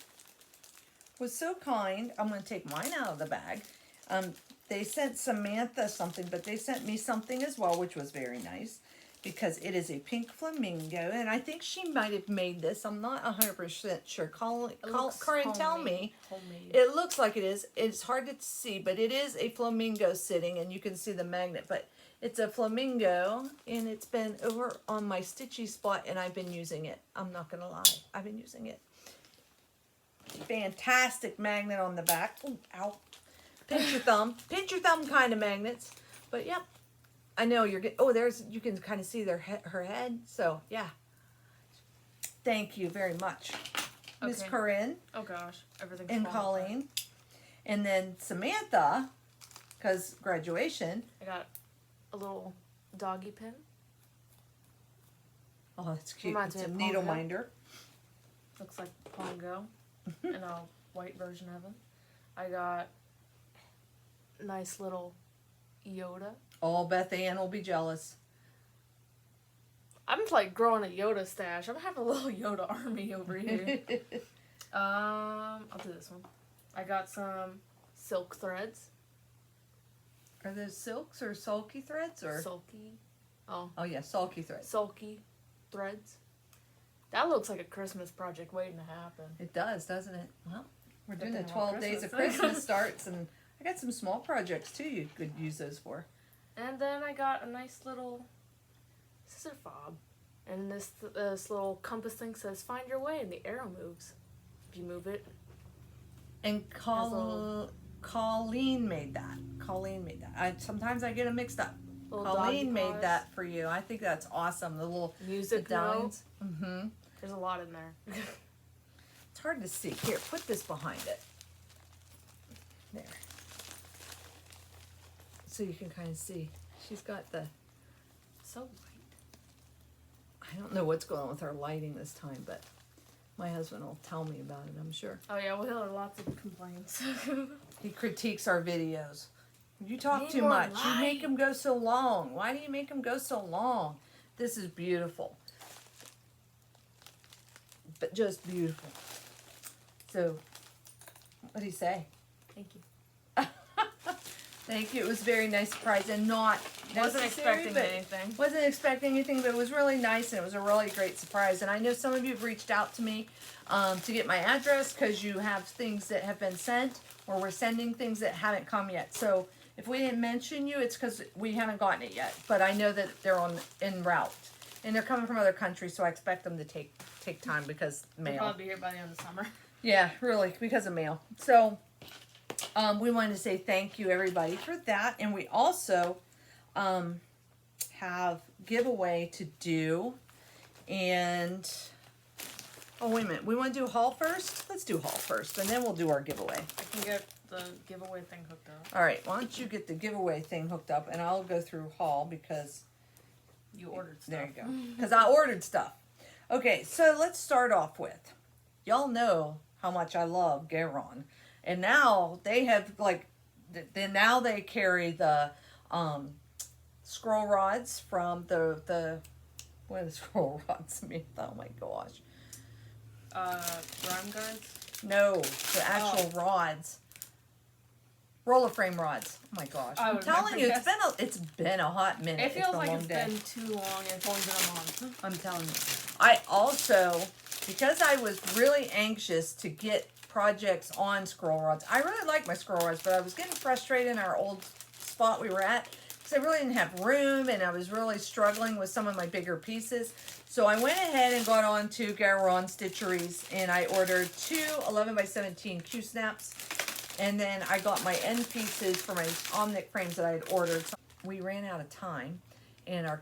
Was so kind. I'm going to take mine out of the bag. They sent Samantha something, but they sent me something as well, which was very nice, because it is a pink flamingo, and I think she might have made this. I'm not 100% sure. Corinne, tell me. Homemade. It looks like it is. It's hard to see, but it is a flamingo sitting, and you can see the magnet, but It's a flamingo, and it's been over on my stitchy spot, and I've been using it. I'm not going to lie. I've been using it. Fantastic magnet on the back. Ooh, ow. Pinch your thumb. Pinch your thumb kind of magnets. But, yep. I know you're getting... Oh, there's... You can kind of see her head. So, yeah. Thank you very much. Miss Corinne. Oh, gosh. Everything's And Colleen. And then Samantha, because graduation. I got a little doggy pin. Oh, that's cute. Reminds It's me a of needle Pongo. minder. Looks like Pongo. And a white version of it. I got a nice little Yoda. Oh, Beth Ann will be jealous. I'm like growing a Yoda stash. I'm having a little Yoda army over here. I'll do this one. I got some silk threads. Are those silks or sulky threads or? Sulky. Oh. Oh yeah, sulky threads. Sulky threads. That looks like a Christmas project waiting to happen. It does, doesn't it? Well, we're doing the Thinking about 12 days of Christmas. Christmas starts, and I got some small projects too you could use those for. And then I got a nice little scissor fob. And this little compass thing says, find your way, and the arrow moves. If you move it. And Colleen made that. Colleen made that. Sometimes I get them mixed up. Little Colleen doggy made paws. that for you. I think that's awesome. The little Music medallions. note. Mm-hmm. There's a lot in there. It's hard to see. Here, put this behind it. There. So you can kind of see. She's got the... So white. I don't know what's going on with our lighting this time, but my husband will tell me about it, I'm sure. Oh yeah, we'll hear lots of complaints. He critiques our videos. You talk Need too more much. light. You make them go so long. Why do you make them go so long? This is beautiful. But just beautiful. So, what do you say? Thank you. Thank you. It was a very nice surprise and not Wasn't necessary, expecting but anything. Wasn't expecting anything, but it was really nice and it was a really great surprise. And I know some of you have reached out to me to get my address because you have things that have been sent or we're sending things that haven't come yet. So if we didn't mention you, it's because we haven't gotten it yet. But I know that they're en route. And they're coming from other countries, so I expect them to take time because We'll mail. probably be here by the end of summer. Yeah, really, because of mail. So, we wanted to say thank you, everybody, for that. And we also have giveaway to do. And, oh, wait a minute. We want to do haul first? Let's do haul first, and then we'll do our giveaway. I can get the giveaway thing hooked up. All right, why don't you get the giveaway thing hooked up, and I'll go through haul because... You ordered stuff. There you go. Because I ordered stuff. Okay, so let's start off with, y'all know how much I love Garon. And now they have, like, now they carry the scroll rods from the what are the scroll rods mean? Oh my gosh. Rhyme guards? No, the actual rods. Roller frame rods. Oh my gosh. I I'm would telling you, remember, it's been a hot minute. It feels It's been a like long it's day. been too long and it's only been a month. I'm telling you. I also, because I was really anxious to get projects on scroll rods. I really like my scroll rods, but I was getting frustrated in our old spot we were at because I really didn't have room and I was really struggling with some of my bigger pieces. So I went ahead and got on to Garon Stitcheries and I ordered two 11x17 Q-snaps. And then I got my end pieces for my Omnic frames that I had ordered. So we ran out of time and our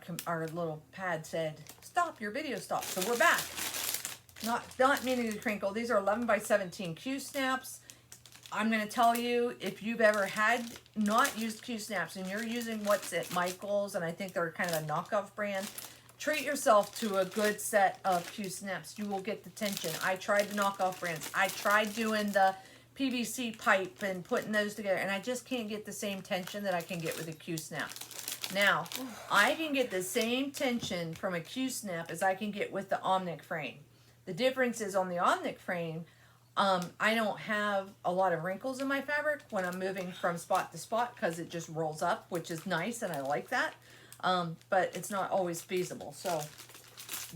little pad said, stop, your video stopped. So we're back. Not meaning to crinkle. These are 11x17 Q-snaps. I'm going to tell you, if you've ever had not used Q-snaps and you're using what's at Michael's, and I think they're kind of a knockoff brand, treat yourself to a good set of Q-snaps. You will get the tension. I tried the knockoff brands. I tried doing the PVC pipe and putting those together, and I just can't get the same tension that I can get with a Q-snap. Now, I can get the same tension from a Q-snap as I can get with the Omnic frame. The difference is on the Omnic frame, I don't have a lot of wrinkles in my fabric when I'm moving from spot to spot because it just rolls up, which is nice, and I like that. But it's not always feasible. So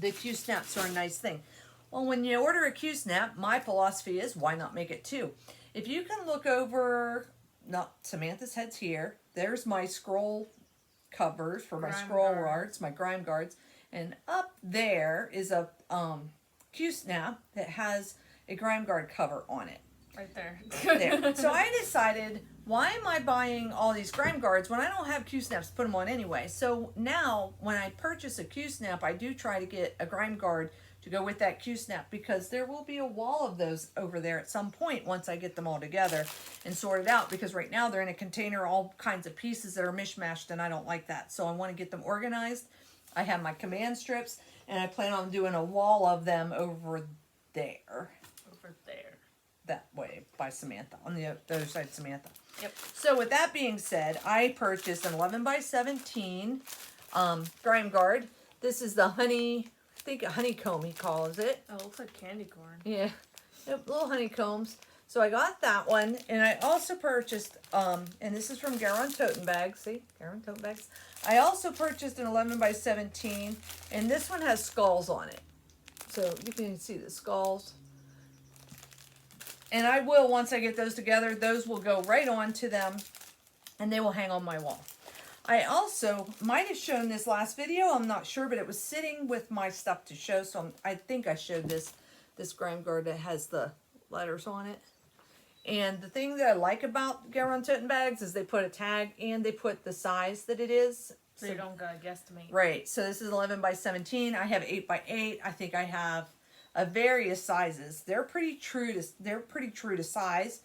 the Q-snaps are a nice thing. Well, when you order a Q-snap, my philosophy is, why not make it two? If you can look over, Samantha's head's here. There's my scroll covers for my Grime scroll guards. arts, my grime guards. And up there is a Q-snap that has a grime guard cover on it. Right there. There. So I decided, why am I buying all these grime guards when I don't have Q-snaps to put them on anyway? So now when I purchase a Q-snap, I do try to get a grime guard to go with that Q-snap, because there will be a wall of those over there at some point once I get them all together and sorted out, because right now they're in a container, all kinds of pieces that are mishmashed, and I don't like that. So I want to get them organized. I have my command strips, and I plan on doing a wall of them over there. Over there. That way by Samantha, on the other side of Samantha. Yep. So with that being said, I purchased an 11 by 17 grime guard. This is the honey, I think a honeycomb he calls it. Oh, it looks like candy corn. Yeah, yep, little honeycombs. So I got that one, and I also purchased, and this is from Garon Toten Bags. See, Garon Toten Bags. I also purchased an 11 by 17, and this one has skulls on it. So you can see the skulls. And I will, once I get those together, those will go right on to them, and they will hang on my wall. I also might have shown this last video, I'm not sure, but it was sitting with my stuff to show, so I think I showed this grime guard that has the letters on it. And the thing that I like about Garon Toten Bags is they put a tag and they put the size that it is. So you don't gotta guesstimate. Right, so this is 11 by 17. I have 8 by 8. I think I have various sizes. They're pretty true to size.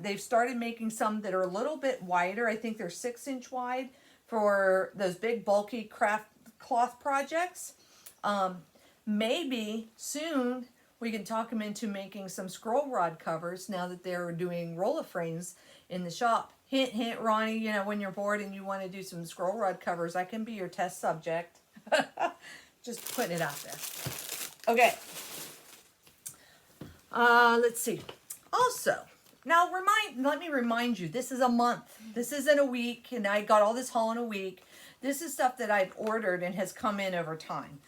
They've started making some that are a little bit wider. I think they're 6-inch wide for those big bulky craft cloth projects. Maybe soon we can talk them into making some scroll rod covers now that they're doing roller frames in the shop. Hint, hint, Ronnie, you know, when you're bored and you want to do some scroll rod covers, I can be your test subject. Just putting it out there. Okay. Let's see. Also, now let me remind you, this is a month. This isn't a week, and I got all this haul in a week. This is stuff that I've ordered and has come in over time.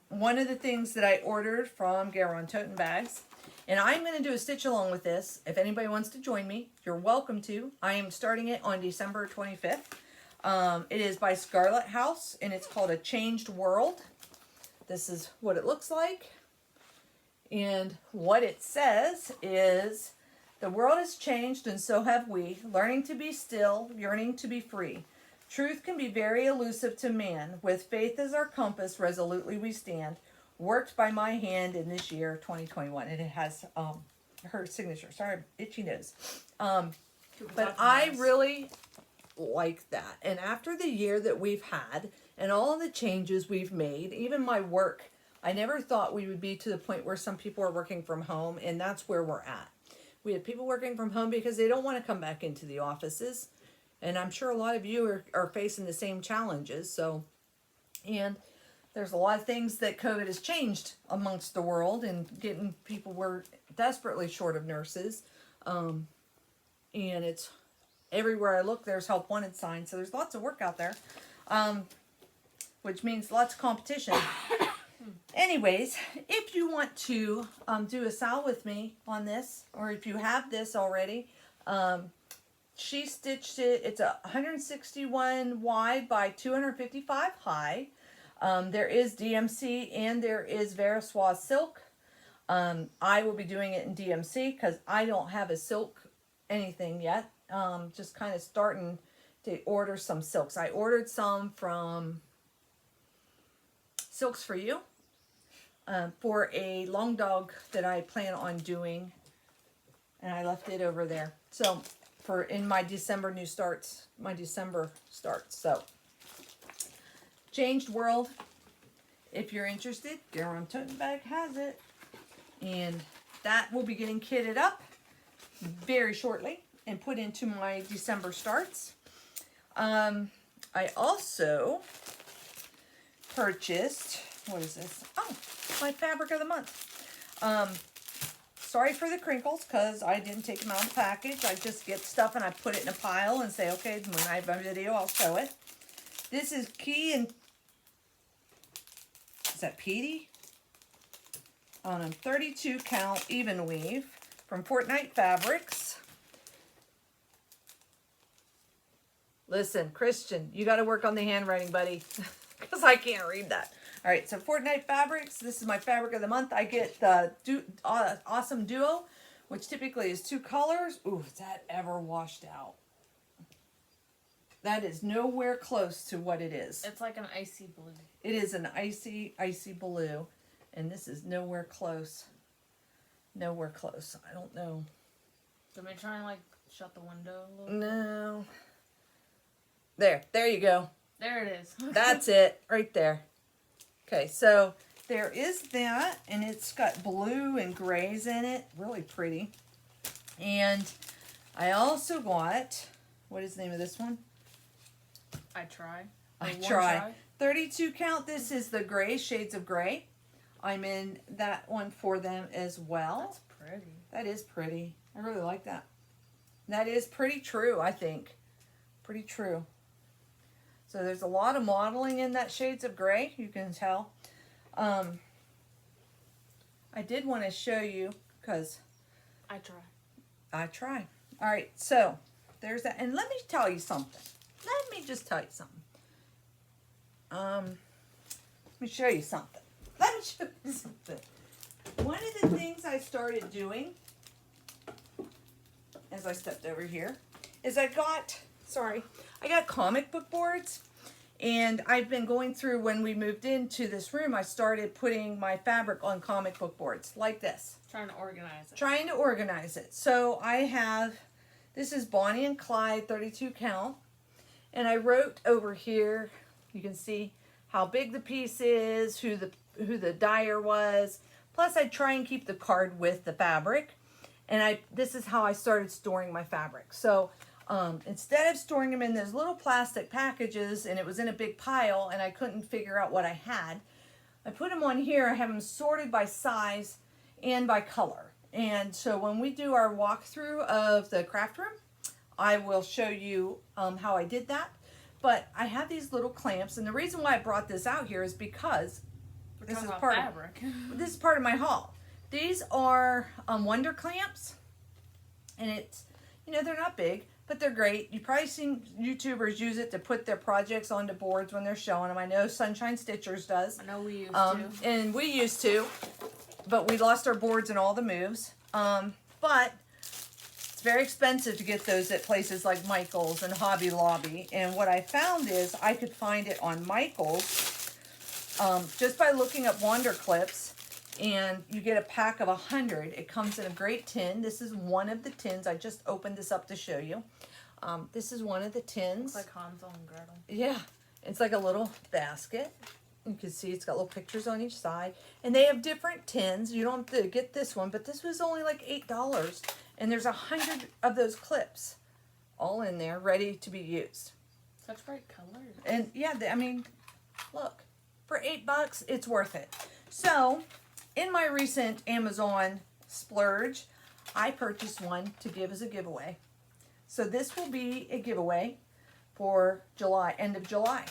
One of the things that I ordered from Garon Toten Bags, and I'm going to do a stitch along with this. If anybody wants to join me, you're welcome to. I am starting it on December 25th. It is by Scarlet House, and it's called A Changed World. This is what it looks like. And what it says is, the world has changed and so have we, learning to be still, yearning to be free. Truth can be very elusive to man. With faith as our compass, resolutely we stand. Worked by my hand in this year, 2021. And it has her signature. Sorry, itchy nose. But I really like that. And after the year that we've had and all the changes we've made, even my work, I never thought we would be to the point where some people are working from home, and that's where we're at. We have people working from home because they don't want to come back into the offices. And I'm sure a lot of you are facing the same challenges. So, and there's a lot of things that COVID has changed amongst the world, and getting people, were desperately short of nurses. And it's everywhere I look, there's help wanted signs. So there's lots of work out there, which means lots of competition. Anyways, if you want to do a sal with me on this, or if you have this already, she stitched it. It's a 161 wide by 255 high. There is DMC and there is Veriswa silk. I will be doing it in DMC because I don't have a silk anything yet. Just kind of starting to order some silks. I ordered some from Silks for You. For a long dog that I plan on doing, and I left it over there. So in my December starts. So Changed World. If you're interested, Garon Toten Bag has it, and that will be getting kitted up very shortly and put into my December starts. I also purchased, what is this? Oh, my fabric of the month. Sorry for the crinkles because I didn't take them out of the package. I just get stuff and I put it in a pile and say, okay, when I have a video, I'll show it. This is Key and, is that Petey? On a 32 count even weave from Fortnite Fabrics. Listen, Christian, you got to work on the handwriting, buddy, because I can't read that. All right, so Fortnite Fabrics. This is my fabric of the month. I get the Awesome Duo, which typically is 2 colors. Ooh, is that ever washed out? That is nowhere close to what it is. It's like an icy blue. It is an icy, icy blue, and this is nowhere close. Nowhere close. I don't know. Let me try and like shut the window a little. No. There you go. There it is. That's it, right there. Okay, so there is that, and it's got blue and grays in it. Really pretty. And I also got, what is the name of this one? I try. I try. 32 count. This is the gray, shades of gray. I'm in that one for them as well. That's pretty. That is pretty. I really like that. That is pretty true, I think. Pretty true. So there's a lot of modeling in that shades of gray, you can tell. I did want to show you, because I try. I try. All right, so there's that. And let me tell you something. Let me just tell you something. Let me show you something. Let me show you something. One of the things I started doing, as I stepped over here, is I got comic book boards. And I've been going through, when we moved into this room, I started putting my fabric on comic book boards like this. Trying to organize it. Trying to organize it. So I have, this is Bonnie and Clyde 32 count. And I wrote over here, you can see how big the piece is, who the dyer was. Plus I try and keep the card with the fabric. And this is how I started storing my fabric. So instead of storing them in those little plastic packages, and it was in a big pile and I couldn't figure out what I had, I put them on here. I have them sorted by size and by color. And so when we do our walkthrough of the craft room, I will show you how I did that. But I have these little clamps, and the reason why I brought this out here is because this is part of my haul. These are Wonder clamps, and it's, they're not big, but they're great. You've probably seen YouTubers use it to put their projects onto boards when they're showing them. I know Sunshine Stitchers does. I know we used to. And we used to, but we lost our boards in all the moves. But it's very expensive to get those at places like Michael's and Hobby Lobby. And what I found is I could find it on Michael's just by looking up Wonder clips. And you get a pack of 100. It comes in a great tin. This is one of the tins. I just opened this up to show you. This is one of the tins. It's like Hansel and Gretel. Yeah. It's like a little basket. You can see it's got little pictures on each side. And they have different tins. You don't have to get this one, but this was only like $8. And there's 100 of those clips all in there ready to be used. Such bright colors. And yeah, look, for $8, it's worth it. So, in my recent Amazon splurge, I purchased one to give as a giveaway. So this will be a giveaway for July, end of July.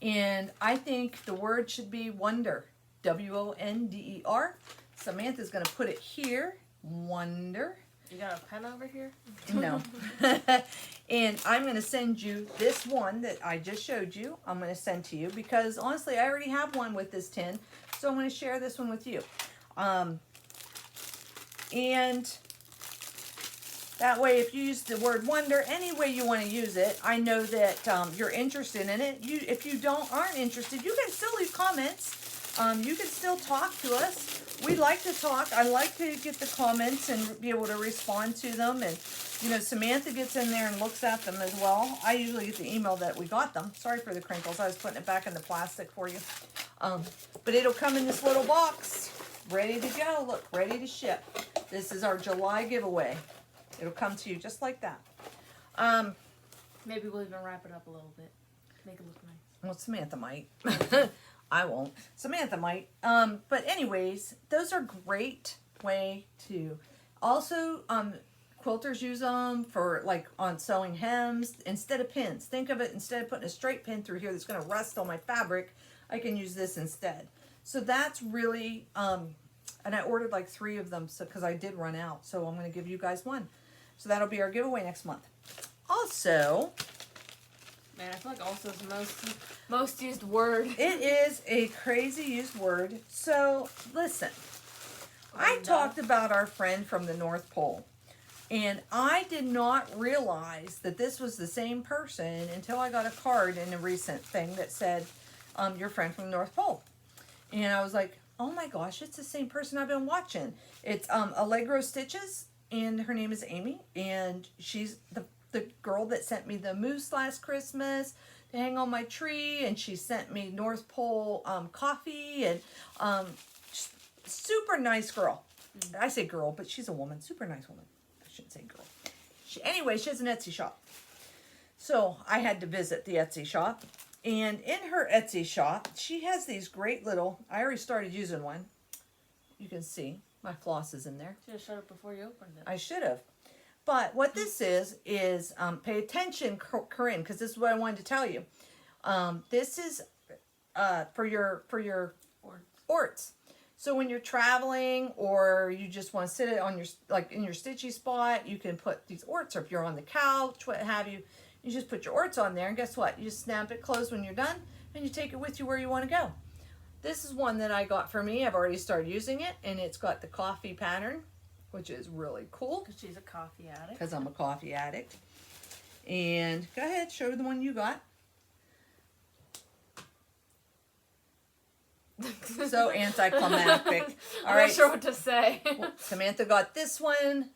And I think the word should be Wonder, W-O-N-D-E-R. Samantha's going to put it here, Wonder. You got a pen over here? No. And I'm going to send you this one that I just showed you. I'm going to send to you because honestly, I already have one with this tin. So I'm going to share this one with you. And that way, if you use the word Wonder, any way you want to use it, I know that you're interested in it. If you aren't interested, you can still leave comments. You can still talk to us. We like to talk. I like to get the comments and be able to respond to them. And, Samantha gets in there and looks at them as well. I usually get the email that we got them. Sorry for the crinkles. I was putting it back in the plastic for you. But it'll come in this little box, ready to go. Look, ready to ship. This is our July giveaway. It'll come to you just like that. Maybe we'll even wrap it up a little bit. Make it look nice. Well, Samantha might. I won't. Samantha might. But anyways, those are great way to. Also, quilters use them for on sewing hems instead of pins. Think of it, instead of putting a straight pin through here that's going to rust on my fabric, I can use this instead. So that's really, and I ordered like 3 of them because I did run out. So I'm going to give you guys one. So that'll be our giveaway next month. Also, Man, I feel like also is the most used word. it is a crazy used word. So, listen. I talked about our friend from the North Pole. And I did not realize that this was the same person until I got a card in a recent thing that said, your friend from the North Pole. And I was like, oh my gosh, it's the same person I've been watching. It's Allegro Stitches, and her name is Amy. And she's the girl that sent me the moose last Christmas to hang on my tree. And she sent me North Pole coffee. And super nice girl. I say girl, but she's a woman. Super nice woman. I shouldn't say girl. Anyway, she has an Etsy shop. So I had to visit the Etsy shop. And in her Etsy shop, she has these great little, I already started using one. You can see my floss is in there. Should have showed it before you opened it. I should have. But what this is pay attention, Corinne, because this is what I wanted to tell you. This is for your orts. So when you're traveling or you just want to sit it on your, like in your stitchy spot, you can put these orts, or if you're on the couch, what have you, you just put your orts on there, and guess what? You just snap it closed when you're done, and you take it with you where you want to go. This is one that I got for me. I've already started using it, and it's got the coffee pattern, which is really cool. Because she's a coffee addict. Because I'm a coffee addict. And go ahead, show the one you got. So anticlimactic. I'm not sure what to say. Well, Samantha got this one.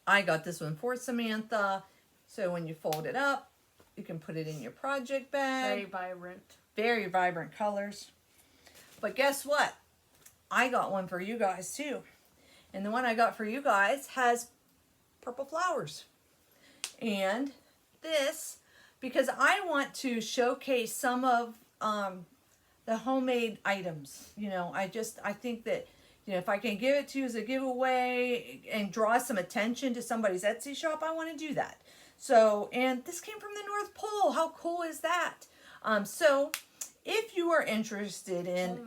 I got this one for Samantha. So when you fold it up, you can put it in your project bag. Very vibrant. Very vibrant colors. But guess what? I got one for you guys too. And the one I got for you guys has purple flowers. And this, because I want to showcase some of the homemade items. You know, I think that, you know, if I can give it to you as a giveaway and draw some attention to somebody's Etsy shop, I want to do that. So, and this came from the North Pole. How cool is that? So, if you are interested in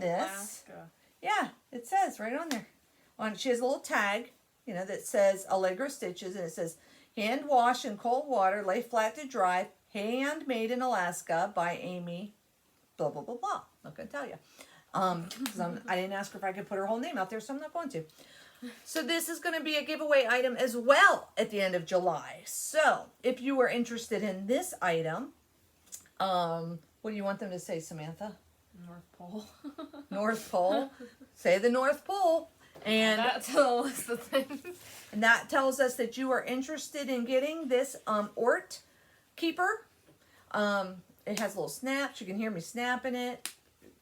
this, yeah, it says right on there. She has a little tag, you know, that says Allegro Stitches, and it says, hand wash in cold water, lay flat to dry, handmade in Alaska by Amy, blah, blah, blah, blah. Not going to tell you. Because I didn't ask her if I could put her whole name out there, so I'm not going to. So this is going to be a giveaway item as well at the end of July. So if you are interested in this item, what do you want them to say, Samantha? North Pole. North Pole. Say the North Pole. And that tells us the things. And that tells us that you are interested in getting this Ort Keeper. It has little snaps. You can hear me snapping it.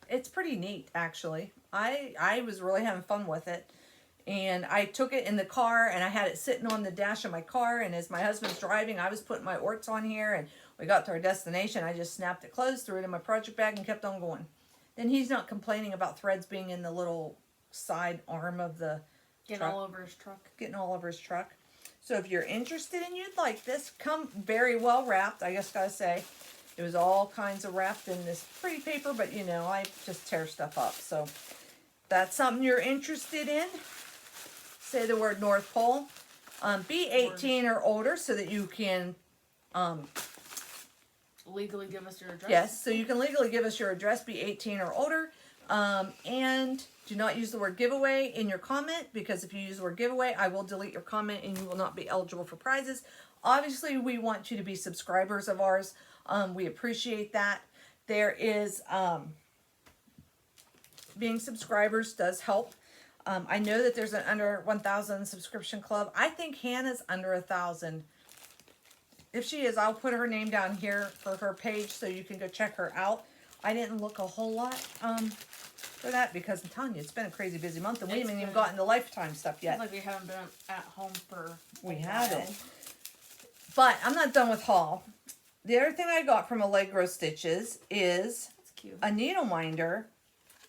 It's pretty neat, actually. I was really having fun with it. And I took it in the car, and I had it sitting on the dash of my car. And as my husband's driving, I was putting my orts on here. And we got to our destination. I just snapped it closed, threw it in my project bag, and kept on going. Then he's not complaining about threads being in the little side arm of the Getting truck. all over his truck. Getting all over his truck. So if you're interested and you'd like this, come very well wrapped. I just gotta say, it was all kinds of wrapped in this pretty paper, but you know, I just tear stuff up. So that's something you're interested in. Say the word North Pole. Be 18 or older so that you can legally give us your address. Yes, so you can legally give us your address. Be 18 or older. And do not use the word giveaway in your comment, because if you use the word giveaway, I will delete your comment and you will not be eligible for prizes. Obviously, we want you to be subscribers of ours. We appreciate that. There is, being subscribers does help. I know that there's an under 1,000 subscription club. I think Hannah's under 1,000. If she is, I'll put her name down here for her page so you can go check her out. I didn't look a whole lot for that because I'm telling you, it's been a crazy busy month, and we haven't even gotten the Lifetime stuff yet. It's like we haven't been at home for We haven't. But I'm not done with haul. The other thing I got from Allegro Stitches is That's cute. a needle minder.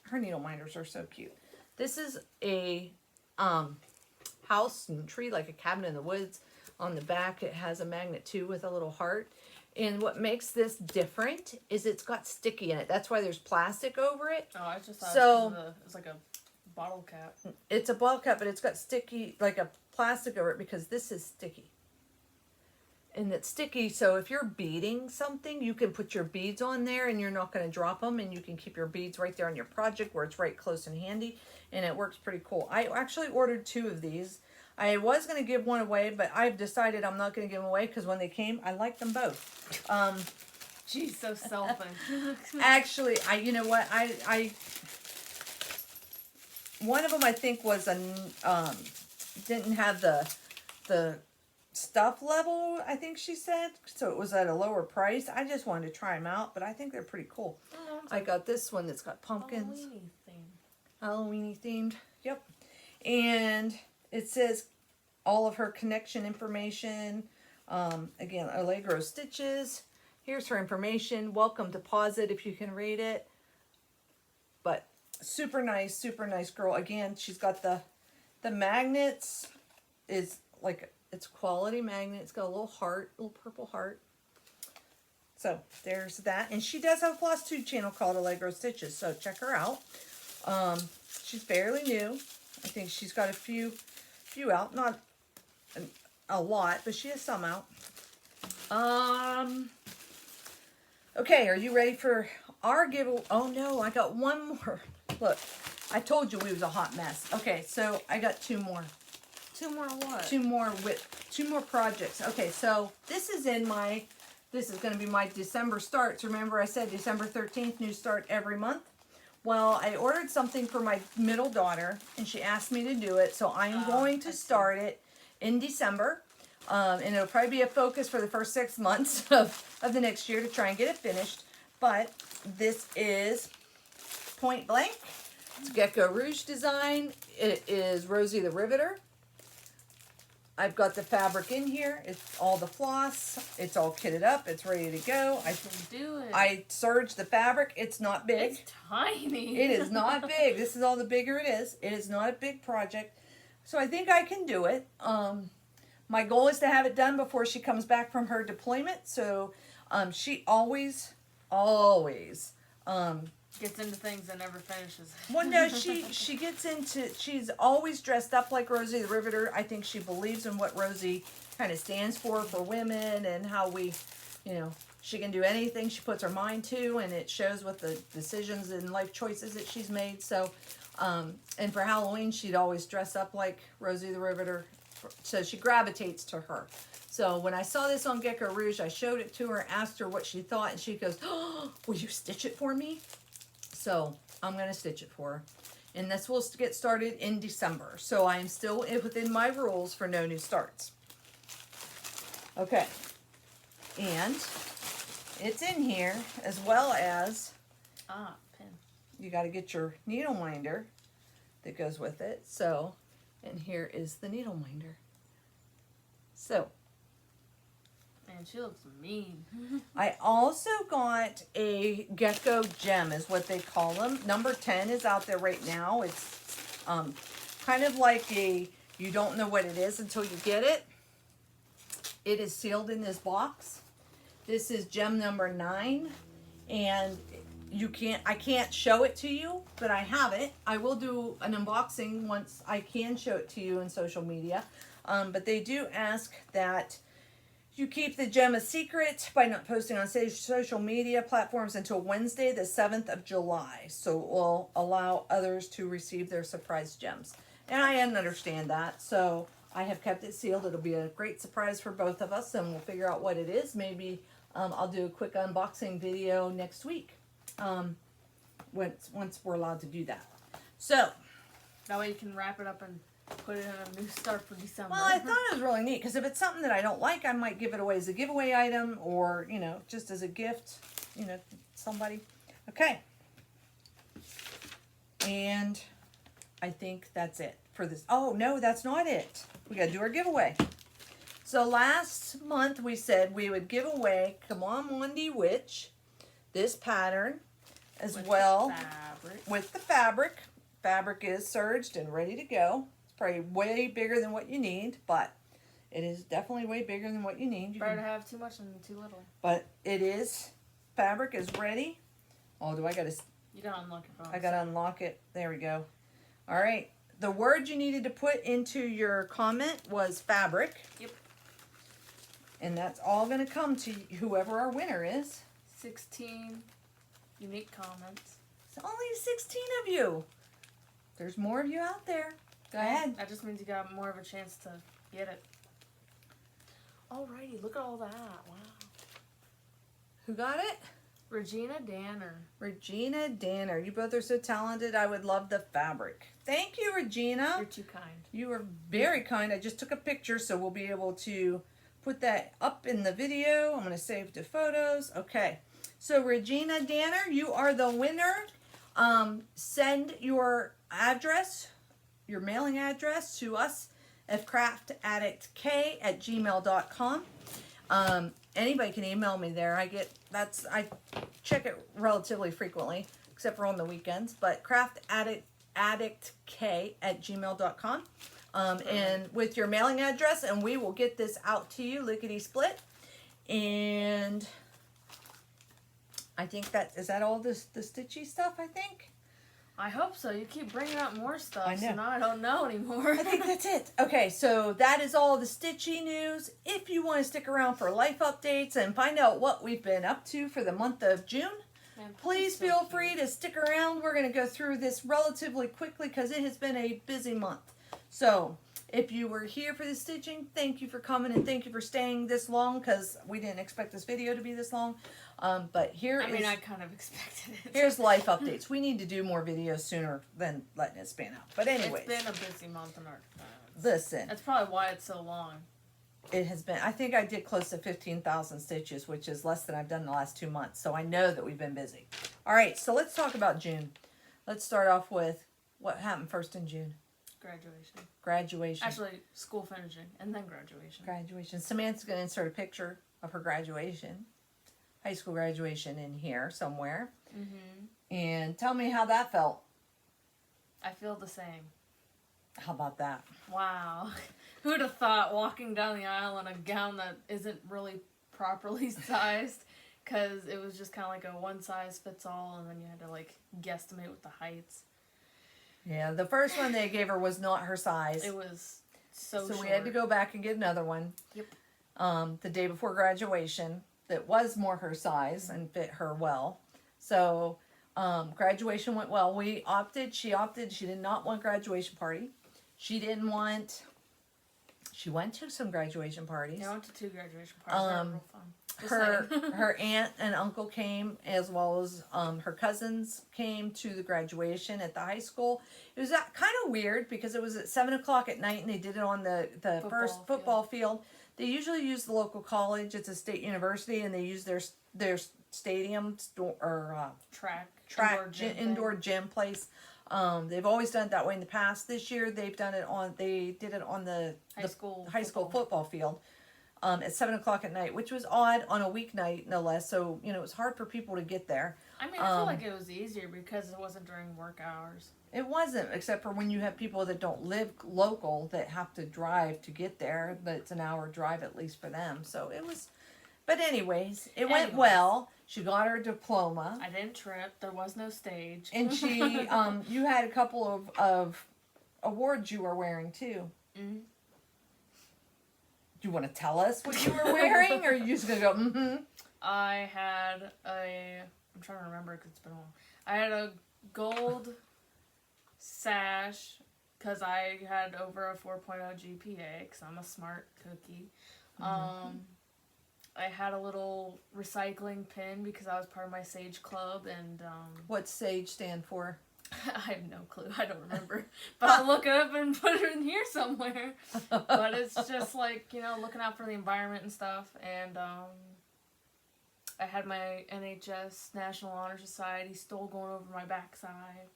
Her needle minders are so cute. This is a house and tree, like a cabin in the woods. On the back, it has a magnet too with a little heart. And what makes this different is it's got sticky in it. That's why there's plastic over it. Oh, I just thought So it's like a bottle cap. it's a bottle cap, but it's got sticky, like a plastic over it, because this is sticky. and it's sticky, so if you're beading something, you can put your beads on there and you're not going to drop them, and you can keep your beads right there on your project where it's right close and handy, and it works pretty cool. I actually ordered 2 of these. I was going to give one away, but I've decided I'm not going to give them away because when they came, I liked them both. She's so selfish. Actually, you know what, I one of them I think was didn't have the stuff level, I think she said, so it was at a lower price. I just wanted to try them out, but I think they're pretty cool. Oh, I got this one that's got pumpkins. Halloween-y themed. Yep. And it says all of her connection information. Again, Allegro Stitches. Here's her information. Welcome to pause it if you can read it. But super nice girl. Again, she's got the magnets. Is like, it's quality magnet. It's got a little heart, little purple heart. So there's that. And she does have a Flosstube channel called Allegro Stitches, so check her out. She's fairly new. I think she's got a few out. Not a lot, but she has some out. Okay, are you ready for our giveaway? Oh no, I got one more. Look, I told you we was a hot mess. Okay, so I got 2 more. 2 more what? 2 more projects. Okay, so this is going to be my December starts. Remember I said December 13th, new start every month? Well, I ordered something for my middle daughter, and she asked me to do it, so I am going to start it in December. And it'll probably be a focus for the first 6 months of the next year to try and get it finished. But this is Point Blank. It's Gecko Rouge design. It is Rosie the Riveter. I've got the fabric in here. It's all the floss. It's all kitted up. It's ready to go. I serged the fabric. It's not big. It's tiny. It is not big. This is all the bigger it is. It is not a big project. So I think I can do it. My goal is to have it done before she comes back from her deployment. So she always gets into things and never finishes. Well, no, she gets into, she's always dressed up like Rosie the Riveter. I think she believes in what Rosie kind of stands for women, and how we, she can do anything she puts her mind to, and it shows with the decisions and life choices that she's made. So, and for Halloween, she'd always dress up like Rosie the Riveter. So she gravitates to her. So when I saw this on Gecko Rouge, I showed it to her, asked her what she thought, and she goes, "Oh, will you stitch it for me?" So I'm going to stitch it for her. And this will get started in December. So I am still within my rules for no new starts. Okay. And it's in here, as well as, pin. You got to get your needle minder that goes with it. So, and here is the needle minder. So, man, she looks mean. I also got a gecko gem, is what they call them. Number 10 is out there right now. It's kind of like you don't know what it is until you get it. It is sealed in this box. This is gem number 9, and I can't show it to you, but I have it. I will do an unboxing once I can show it to you in social media. But they do ask that you keep the gem a secret by not posting on social media platforms until Wednesday, the 7th of July. So it will allow others to receive their surprise gems. And I understand that. So I have kept it sealed. It'll be a great surprise for both of us, and we'll figure out what it is. Maybe I'll do a quick unboxing video next week once we're allowed to do that. So that way you can wrap it up and put it in a new start for December. Well, I thought it was really neat, because if it's something that I don't like, I might give it away as a giveaway item, or, just as a gift, somebody. Okay. And I think that's it for this. Oh, no, that's not it. We got to do our giveaway. So last month we said we would give away Come On Wendy Witch, this pattern, as well with the fabric. Fabric is serged and ready to go. Probably way bigger than what you need, but it is definitely way bigger than what you need. Better to have too much than too little. But it is, fabric is ready. Oh, you gotta unlock your phone. I gotta unlock it. There we go. All right. The word you needed to put into your comment was fabric. Yep. And that's all going to come to whoever our winner is. 16 unique comments. It's only 16 of you. There's more of you out there. Go ahead. That just means you got more of a chance to get it. Alrighty, look at all that. Wow. Who got it? Regina Danner. Regina Danner. You both are so talented. I would love the fabric. Thank you, Regina. You're too kind. You are very kind. I just took a picture, so we'll be able to put that up in the video. I'm going to save the photos. Okay. So, Regina Danner, you are the winner. Send your address, your mailing address to us at craftaddictk@gmail.com. Anybody can email me there. I check it relatively frequently, except for on the weekends, but craftaddictk@gmail.com. And with your mailing address, and we will get this out to you lickety split. And I think is that all the stitchy stuff, I think? I hope so. You keep bringing up more stuff, I know. so now I don't know anymore. I think that's it. Okay, so that is all the stitchy news. If you want to stick around for life updates and find out what we've been up to for the month of June, please feel free to stick around. We're going to go through this relatively quickly because it has been a busy month. So, if you were here for the stitching, thank you for coming and thank you for staying this long because we didn't expect this video to be this long. But I kind of expected it. Here's life updates. We need to do more videos sooner than letting it span out. But anyways. It's been a busy month in our Listen. That's probably why it's so long. It has been. I think I did close to 15,000 stitches, which is less than I've done in the last 2 months. So I know that we've been busy. All right, so let's talk about June. Let's start off with what happened first in June. Graduation. Actually, school finishing and then graduation. Graduation. Samantha's going to insert a picture of her graduation. High school graduation in here somewhere. Mm-hmm. And tell me how that felt. I feel the same. How about that? Wow. Who'd have thought walking down the aisle in a gown that isn't really properly sized? Because it was just kind of like a one size fits all, and then you had to like guesstimate with the heights. Yeah, the first one they gave her was not her size. It was so short. we We had to go back and get another one. Yep. The day before graduation that was more her size and fit her well. So graduation went well. She did not want graduation party. She went to some graduation parties. Yeah, I went to 2 graduation parties. They were real fun. Her aunt and uncle came, as well as her cousins came to the graduation at the high school. It was kind of weird because it was at 7 o'clock at night and they did it on the first football field. They usually use the local college. It's a state university, and they use their stadium or track indoor gym place. They've always done it that way in the past. This year they did it on the high school football field. At 7 o'clock at night, which was odd on a weeknight, no less. So, it was hard for people to get there. I mean, I feel like it was easier because it wasn't during work hours. It wasn't, except for when you have people that don't live local that have to drive to get there. That's an hour drive at least for them. So it was, but anyways, it went well. She got her diploma. I didn't trip. There was no stage. And she, you had a couple of awards you were wearing too. Mm-hmm. Do you want to tell us what you were wearing, or are you just going to go, mm-hmm? I had I'm trying to remember because it's been a while. I had a gold sash because I had over a 4.0 GPA because I'm a smart cookie. Mm-hmm. I had a little recycling pin because I was part of my SAGE club and... What's SAGE stand for? I have no clue. I don't remember. But I'll look it up and put it in here somewhere. But it's just like, looking out for the environment and stuff. And I had my NHS National Honor Society stole going over my backside.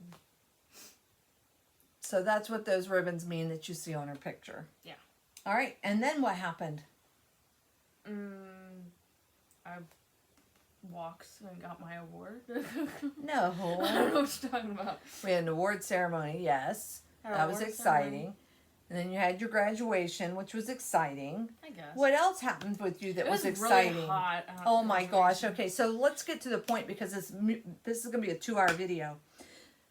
So that's what those ribbons mean that you see on her picture. Yeah. All right. And then what happened? I walked and got my award. No. I don't know what you're talking about. We had an award ceremony, yes. That was exciting. Ceremony. And then you had your graduation, which was exciting. I guess. What else happened with you that was exciting? Really hot. Oh my gosh. Okay, so let's get to the point because this is going to be a 2-hour video.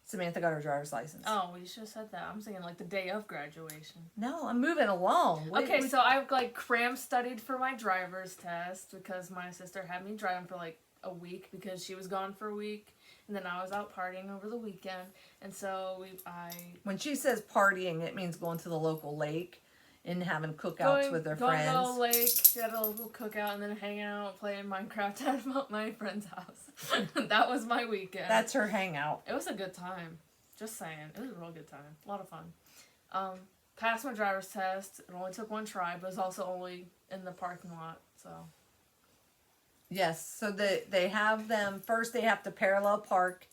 Samantha got her driver's license. Oh, you should have said that. I'm saying like the day of graduation. No, I'm moving along. Okay, so I like cram studied for my driver's test because my sister had me driving for like a week because she was gone for a week, and then I was out partying over the weekend, and so When she says partying, it means going to the local lake and having cookouts with their friends. Going to the lake, had a little cookout, and then hanging out, playing Minecraft at my friend's house. That was my weekend. That's her hangout. It was a good time. Just saying. It was a real good time. A lot of fun. Passed my driver's test. It only took one try, but it was also only in the parking lot, so. Yes, so they have them, first they have to parallel park.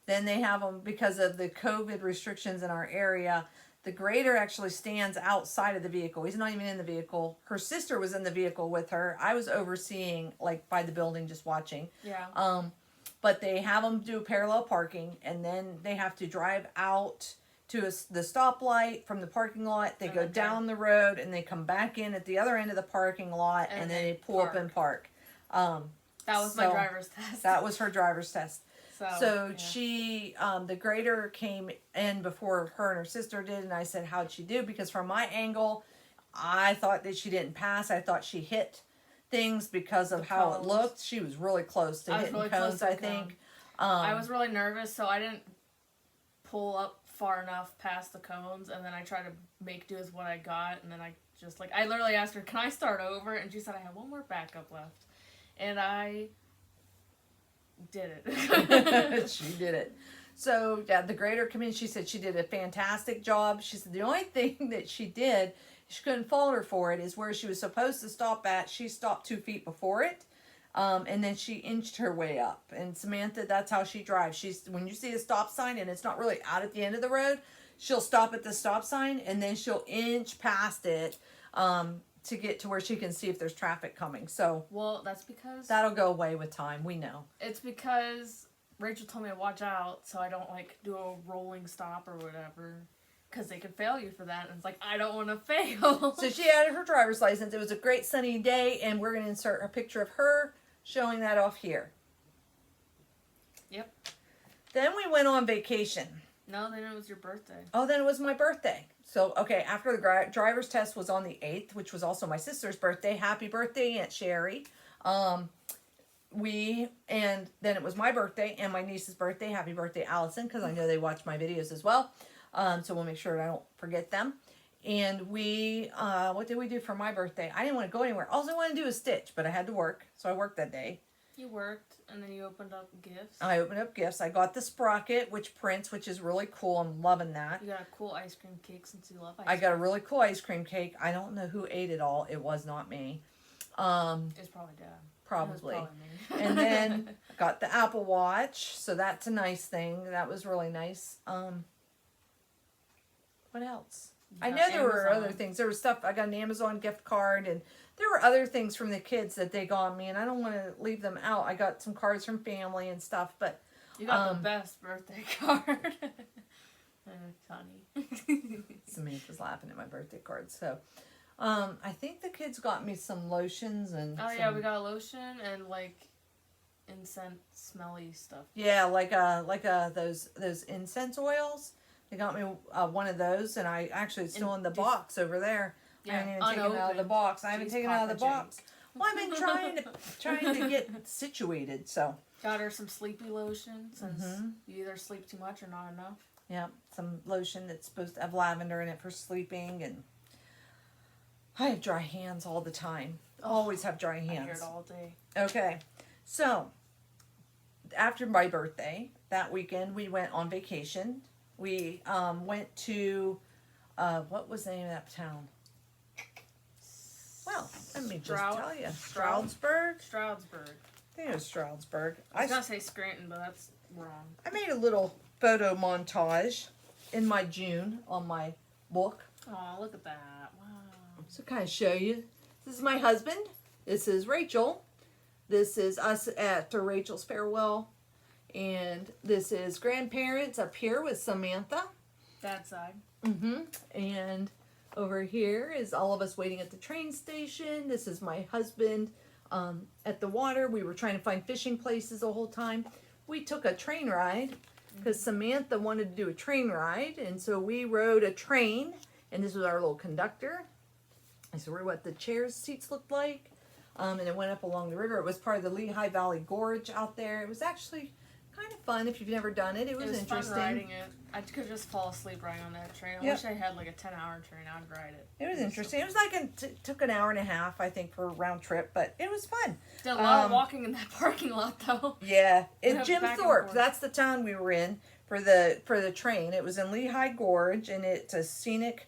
Then they have them, because of the COVID restrictions in our area, the grader actually stands outside of the vehicle. He's not even in the vehicle. Her sister was in the vehicle with her. I was overseeing, like, by the building, just watching. Yeah. But they have them do parallel parking, and then they have to drive out to the stoplight from the parking lot. They go down the road, and they come back in at the other end of the parking lot, and then they pull up and park. That was my driver's test. That was her driver's test. So yeah. she, the grader came in before her and her sister did, and I said, how'd she do? Because from my angle, I thought that she didn't pass. I thought she hit things because of how it looked. She was really close to hitting cones, I think. I was really nervous, so I didn't pull up far enough past the cones, and then I tried to make do with what I got, and then I just, like, I literally asked her, can I start over? And she said I have one more backup left. And I did it. She did it. So, yeah, the grader came in. She said she did a fantastic job. She said the only thing that she did, she couldn't fault her for it, is where she was supposed to stop at, she stopped 2 feet before it. And then she inched her way up. And Samantha, that's how she drives. When you see a stop sign and it's not really out at the end of the road, she'll stop at the stop sign and then she'll inch past it to get to where she can see if there's traffic coming. So, well, that's because that'll go away with time. We know. It's because Rachel told me to watch out so I don't, like, do a rolling stop or whatever. Because they could fail you for that. And it's like, I don't want to fail. So she added her driver's license. It was a great sunny day, and we're going to insert a picture of her showing that off here. Yep. Then we went on vacation. No, then it was your birthday. Oh, then it was my birthday. So, okay, after the driver's test was on the 8th, which was also my sister's birthday. Happy birthday, Aunt Sherry. And then it was my birthday and my niece's birthday. Happy birthday, Allison, because I know they watch my videos as well. So we'll make sure I don't forget them. And we, what did we do for my birthday? I didn't want to go anywhere. All I wanted to do was stitch, but I had to work. So I worked that day. You worked, and then you opened up gifts. I opened up gifts. I got the sprocket, which prints, which is really cool. I'm loving that. You got a cool ice cream cake since you love ice cream. I got a really cool ice cream cake. I don't know who ate it all. It was not me. It's probably Dad. Probably. It was probably me. And then got the Apple Watch. So that's a nice thing. That was really nice. What else? I know there were other things. There was stuff. I got an Amazon gift card, and there were other things from the kids that they got me, and I don't want to leave them out. I got some cards from family and stuff, but you got the best birthday card. Funny. Samantha's laughing at my birthday card. So, I think the kids got me some lotions and. Oh yeah, we got a lotion and like incense smelly stuff. Yeah, like those incense oils. They got me one of those, and I actually it's still in the box over there. Yeah, I haven't even taken it out of the box. I haven't taken it out of the box. Well, I've been trying to get situated. So got her some sleepy lotion since you either sleep too much or not enough. Yeah, some lotion that's supposed to have lavender in it for sleeping, and I have dry hands all the time. Always have dry hands. I hear it all day. Okay, so after my birthday that weekend, we went on vacation. We went to, what was the name of that town? Well, let me just tell you. Stroudsburg? Stroudsburg. I think it was Stroudsburg. I was going to say Scranton, but that's wrong. I made a little photo montage in my June on my book. Oh, look at that. Wow. So kind of show you. This is my husband. This is Rachel. This is us after Rachel's farewell. And this is grandparents up here with Samantha. That side. And over here is all of us waiting at the train station. This is my husband at the water. We were trying to find fishing places the whole time. We took a train ride because Samantha wanted to do a train ride, and so we rode a train, and this was our little conductor. And so what the chairs seats looked like, and it went up along the river. It was part of the Lehigh Valley Gorge out there. It was actually kind of fun if you've never done it. It was interesting. Fun riding it. I could just fall asleep riding on that train. I wish I had like a 10-hour train. I'd ride it. It was interesting. It was like it took an hour and a half, I think, for a round trip, but it was fun. Did a lot of walking in that parking lot though. Yeah, Jim Thorpe. That's the town we were in for the train. It was in Lehigh Gorge, and it's a scenic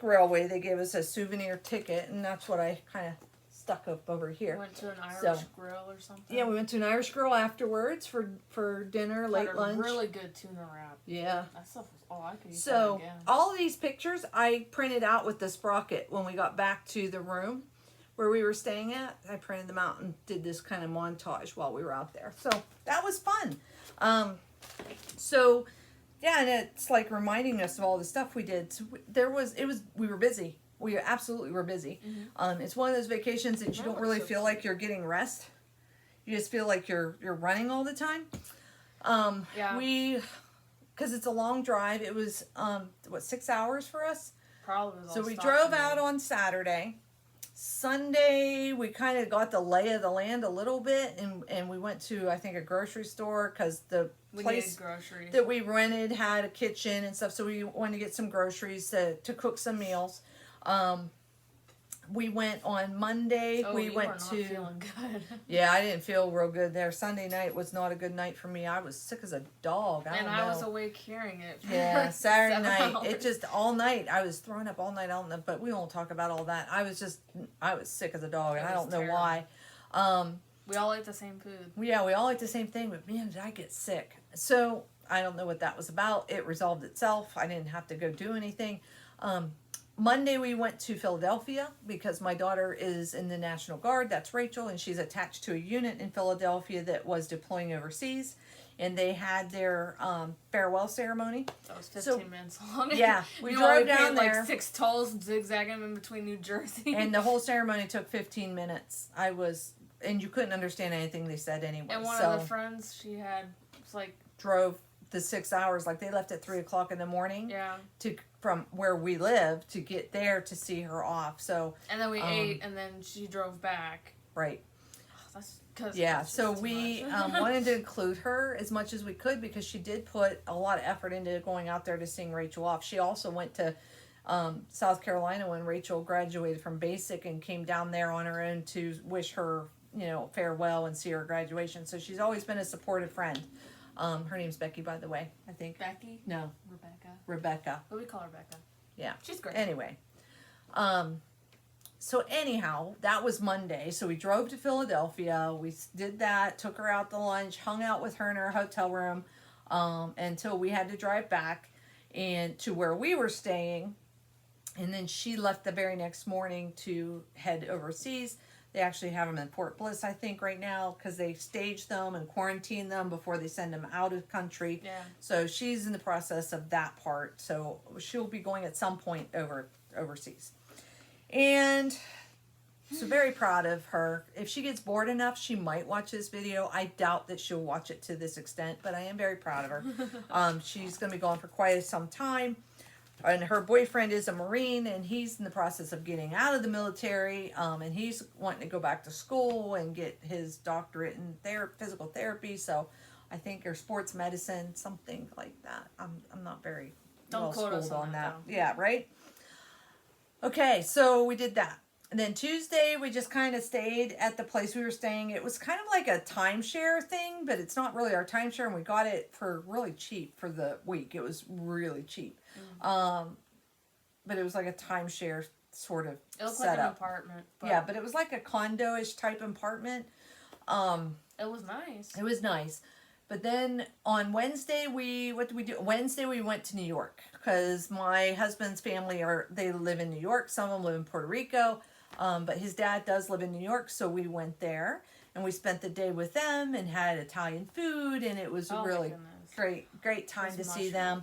railway. They gave us a souvenir ticket, and that's what I kind of stuck up over here. We went to an Irish grill or something. Yeah, we went to an Irish grill afterwards for dinner, late lunch. Really good tuna wrap. Yeah. That stuff was I could eat so that again. all of these pictures I printed out with the sprocket when we got back to the room where we were staying at. I printed them out and did this kind of montage while we were out there. So that was fun. Yeah, and it's like reminding us of all the stuff we did. So we were busy. We absolutely were busy. Mm-hmm. It's one of those vacations that you don't really feel like you're getting rest. You just feel like you're running all the time. Yeah. Because it's a long drive. It was 6 hours for us. Probably. So we drove out on Saturday. Sunday we kind of got the lay of the land a little bit, and we went to, I think, a grocery store because the place that we rented had a kitchen and stuff. So we wanted to get some groceries to cook some meals. We went on Monday. We went to. Feeling good. Yeah, I didn't feel real good there. Sunday night was not a good night for me. I was sick as a dog. I was awake hearing it. Yeah, Saturday night. It just all night. I was throwing up all night. I don't know, but we won't talk about all that. I was sick as a dog, and I don't know why. We all ate the same food. Yeah, we all ate the same thing, but man, did I get sick. So I don't know what that was about. It resolved itself. I didn't have to go do anything. Monday we went to Philadelphia because my daughter is in the National Guard. That's Rachel, and she's attached to a unit in Philadelphia that was deploying overseas, and they had their farewell ceremony. That was 15 minutes long. Yeah, we drove down there. Like 6 tolls zigzagging in between New Jersey. And the whole ceremony took 15 minutes. And you couldn't understand anything they said anyway. And one of the friends she had was like drove the 6 hours. Like they left at 3 o'clock in the morning. Yeah. From where we live to get there to see her off. So. And then we ate, and then she drove back. Right. Yeah, so we wanted to include her as much as we could because she did put a lot of effort into going out there to sing Rachel off. She also went to South Carolina when Rachel graduated from basic and came down there on her own to wish her, farewell and see her graduation. So she's always been a supportive friend. Her name's Becky, by the way, I think. Becky? No. Rebecca. But we call her Becca. Yeah. She's great. Anyway. So anyhow, that was Monday. So we drove to Philadelphia. We did that, took her out to lunch, hung out with her in her hotel room until we had to drive back and to where we were staying. And then she left the very next morning to head overseas. They actually have them in Port Bliss, I think, right now because they stage them and quarantine them before they send them out of the country. Yeah. So she's in the process of that part. So she'll be going at some point overseas. And so very proud of her. If she gets bored enough, she might watch this video. I doubt that she'll watch it to this extent, but I am very proud of her. She's going to be gone for quite some time. And her boyfriend is a Marine, and he's in the process of getting out of the military, and he's wanting to go back to school and get his doctorate in physical therapy. So I think or sports medicine, something like that. I'm not very well schooled on that. Yeah, right? Okay, so we did that. And then Tuesday, we just kind of stayed at the place we were staying. It was kind of like a timeshare thing, but it's not really our timeshare, and we got it for really cheap for the week. It was really cheap. But it was like a timeshare sort of it looked setup. Like an apartment. Yeah, but it was like a condo-ish type apartment. It was nice. It was nice. But then on Wednesday, what did we do? Wednesday, we went to New York because my husband's family they live in New York. Some of them live in Puerto Rico. But his dad does live in New York, so we went there and we spent the day with them and had Italian food, and it was really great time to see them.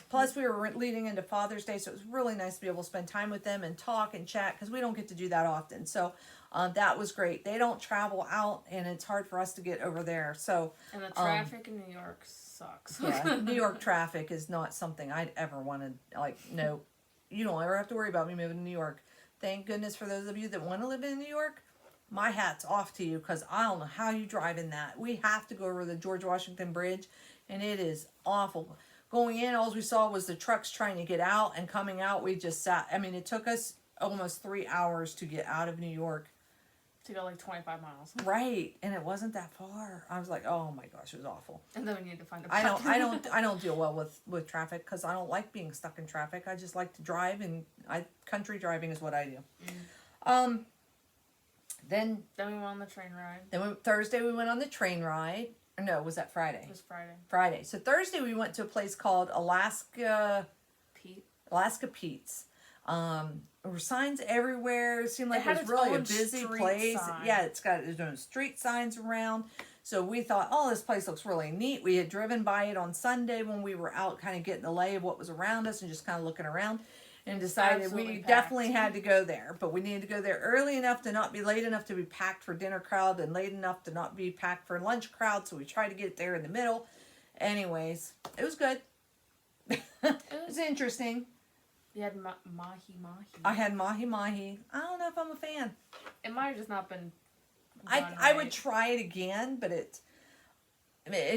Plus, we were leading into Father's Day, so it was really nice to be able to spend time with them and talk and chat because we don't get to do that often. So That was great. They don't travel out, and it's hard for us to get over there. So, And the traffic in New York sucks. yeah, New York traffic is not something I'd ever want to, like, no, you don't ever have to worry about me moving to New York. Thank goodness for those of you that want to live in New York. My hat's off to you, because I don't know how you drive in that. We have to go over the George Washington Bridge, and it is awful. Going in, all we saw was the trucks trying to get out, and coming out, we just sat. I mean, it took us almost 3 hours to get out of New York. To go like 25 miles. Right, and it wasn't that far. I was like, oh my gosh, it was awful. And then we need to find a I don't deal well with traffic, because I don't like being stuck in traffic. I just like to drive, and country driving is what I do. Then we went on the train ride. Thursday we went on the train ride. Or no, was that Friday? It was Friday. Friday. So Thursday we went to a place called Alaska Pete's. There were signs everywhere. It seemed like it was really a busy place. Sign. Yeah, there's no street signs around. So we thought, oh, this place looks really neat. We had driven by it on Sunday when we were out kind of getting the lay of what was around us and just kind of looking around, and decided Absolutely we packed. definitely had to go there. But we needed to go there early enough to not be late enough to be packed for dinner crowd, and late enough to not be packed for lunch crowd. So we tried to get there in the middle. Anyways, it was good. It was interesting. You had mahi. I had mahi. I don't know if I'm a fan. It might have just not been. I would try it again, but it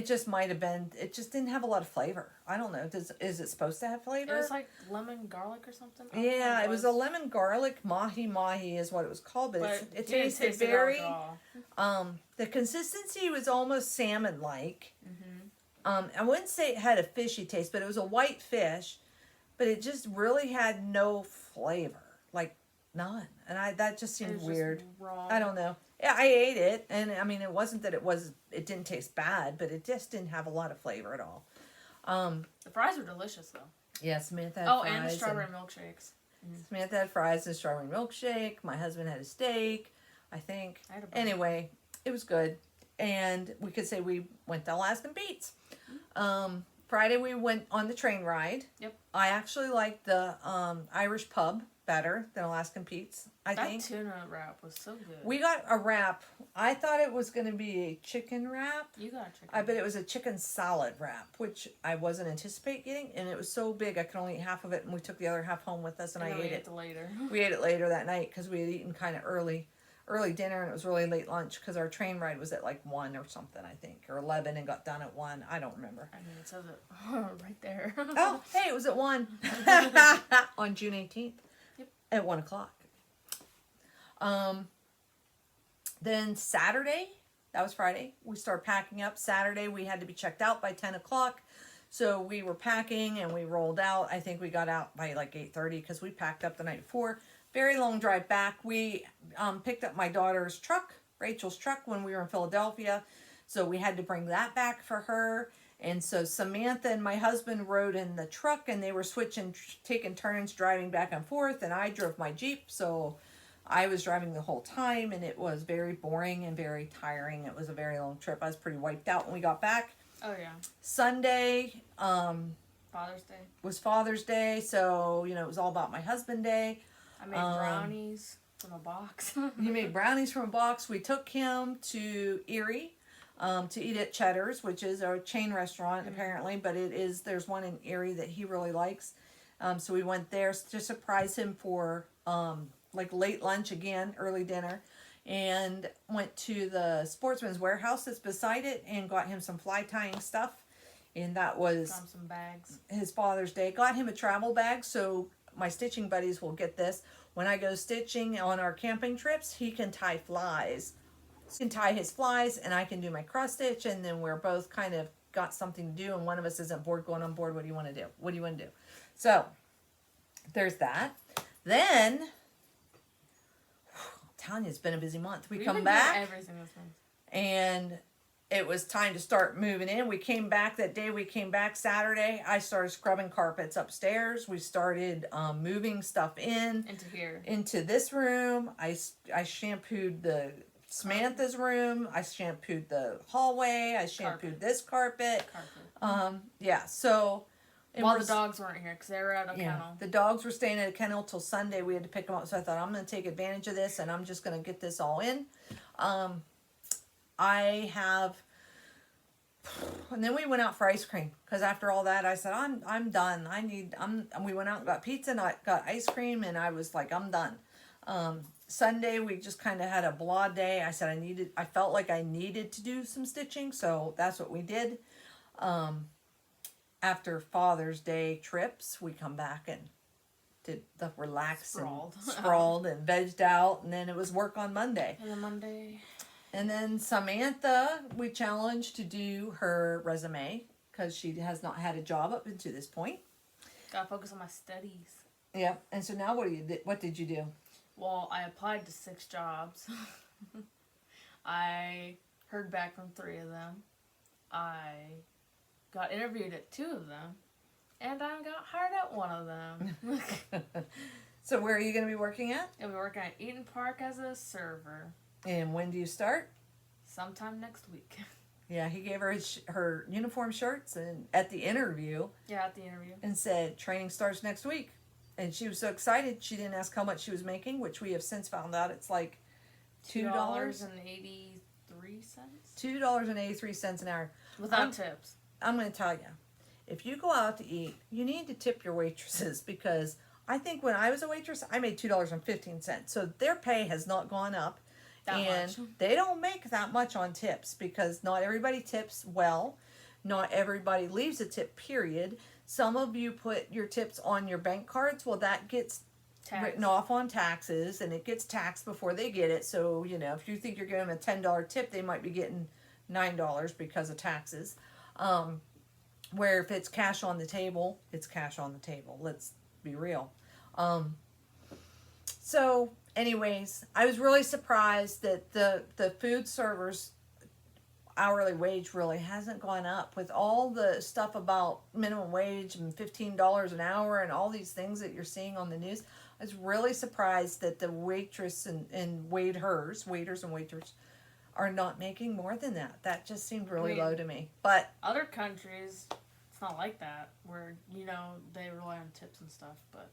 just might have been. It just didn't have a lot of flavor. I don't know. Is it supposed to have flavor? It was like lemon garlic or something. Yeah, it was a lemon garlic mahi is what it was called, but it tasted very. The consistency was almost salmon like. I wouldn't say it had a fishy taste, but it was a white fish. But it just really had no flavor, like none, and that just seemed weird. Wrong. I don't know. Yeah, I ate it, and I mean, it wasn't that it didn't taste bad, but it just didn't have a lot of flavor at all. The fries were delicious though. Yeah, Samantha had fries. And the strawberry milkshakes. Samantha had fries and strawberry milkshake. My husband had a steak, I think. I had a burger. Anyway, it was good, and we could say we went to Alaskan Pete's. Friday we went on the train ride. Yep. I actually liked the Irish pub better than Alaskan Pete's, I think. That tuna wrap was so good. We got a wrap. I thought it was going to be a chicken wrap. You got a chicken. I bet it was a chicken salad wrap, which I wasn't anticipating getting, and it was so big I could only eat half of it, and we took the other half home with us, and I ate it later. We ate it later that night because we had eaten kind of early dinner, and it was really late lunch because our train ride was at like 1 or something, I think, or 11, and got done at 1. I don't remember. I mean, it says it right there. Oh, hey, it was at 1 on June 18th. Yep. At 1 o'clock. Then Saturday, that was Friday, we started packing up. Saturday, we had to be checked out by 10 o'clock. So we were packing and we rolled out. I think we got out by like 8:30 because we packed up the night before. Very long drive back. We picked up my daughter's truck, Rachel's truck, when we were in Philadelphia. So we had to bring that back for her. And so Samantha and my husband rode in the truck, and they were taking turns driving back and forth. And I drove my Jeep. So I was driving the whole time, and it was very boring and very tiring. It was a very long trip. I was pretty wiped out when we got back. Oh, yeah. Sunday Father's Day. was Father's Day. So, it was all about my husband day. I made brownies from a box. You made brownies from a box. We took him to Erie to eat at Cheddar's, which is a chain restaurant apparently, but there's one in Erie that he really likes. So we went there to surprise him for like late lunch again, early dinner, and went to the Sportsman's Warehouse that's beside it and got him some fly tying stuff. And that was some bags. His Father's Day. Got him a travel bag, so my stitching buddies will get this. When I go stitching on our camping trips, he can tie flies. He can tie his flies, and I can do my cross stitch, and then we're both kind of got something to do, and one of us isn't bored going on board. What do you want to do? What do you want to do? So, there's that. Then, I'm telling you, it's been a busy month. We come back, everything this month. and it was time to start moving in. We came back that day. We came back Saturday. I started scrubbing carpets upstairs. We started moving stuff into this room. I shampooed Samantha's room. I shampooed the hallway. I shampooed this carpet. Yeah, so And While the dogs weren't here because they were at a kennel. The dogs were staying at a kennel till Sunday. We had to pick them up. So I thought, I'm going to take advantage of this and I'm just going to get this all in. I have, and then we went out for ice cream because after all that, I said, I'm done. We went out and got pizza and I got ice cream and I was like, I'm done. Sunday, we just kind of had a blah day. I said I felt like I needed to do some stitching. So that's what we did. After Father's Day trips, we come back and did the relax and sprawled and vegged out, and then it was work on Monday. And then Monday. And then Samantha, we challenged to do her resume because she has not had a job up until this point. Gotta focus on my studies. Yep. And so now what did you do? Well, I applied to 6 jobs. I heard back from 3 of them. I got interviewed at 2 of them, and I got hired at 1 of them. So where are you going to be working at? I'll be working at Eaton Park as a server. And when do you start? Sometime next week. Yeah, he gave her her uniform shirts and at the interview. Yeah, at the interview. And said training starts next week. And she was so excited she didn't ask how much she was making, which we have since found out it's like $2.83. $2.83 an hour. Without tips. I'm going to tell you, if you go out to eat, you need to tip your waitresses because I think when I was a waitress, I made $2.15. So their pay has not gone up. And they don't make that much on tips because not everybody tips well. Not everybody leaves a tip, period. Some of you put your tips on your bank cards. Well, that gets written off on taxes and it gets taxed before they get it. So, if you think you're giving them a $10 tip, they might be getting $9 because of taxes. Where if it's cash on the table, it's cash on the table. Let's be real. So anyways, I was really surprised that the food servers hourly wage really hasn't gone up with all the stuff about minimum wage and $15 an hour and all these things that you're seeing on the news. I was really surprised that the waitress and waiters and waiters are not making more than that. That just seemed really low to me. But other countries, it's not like that where, they rely on tips and stuff, but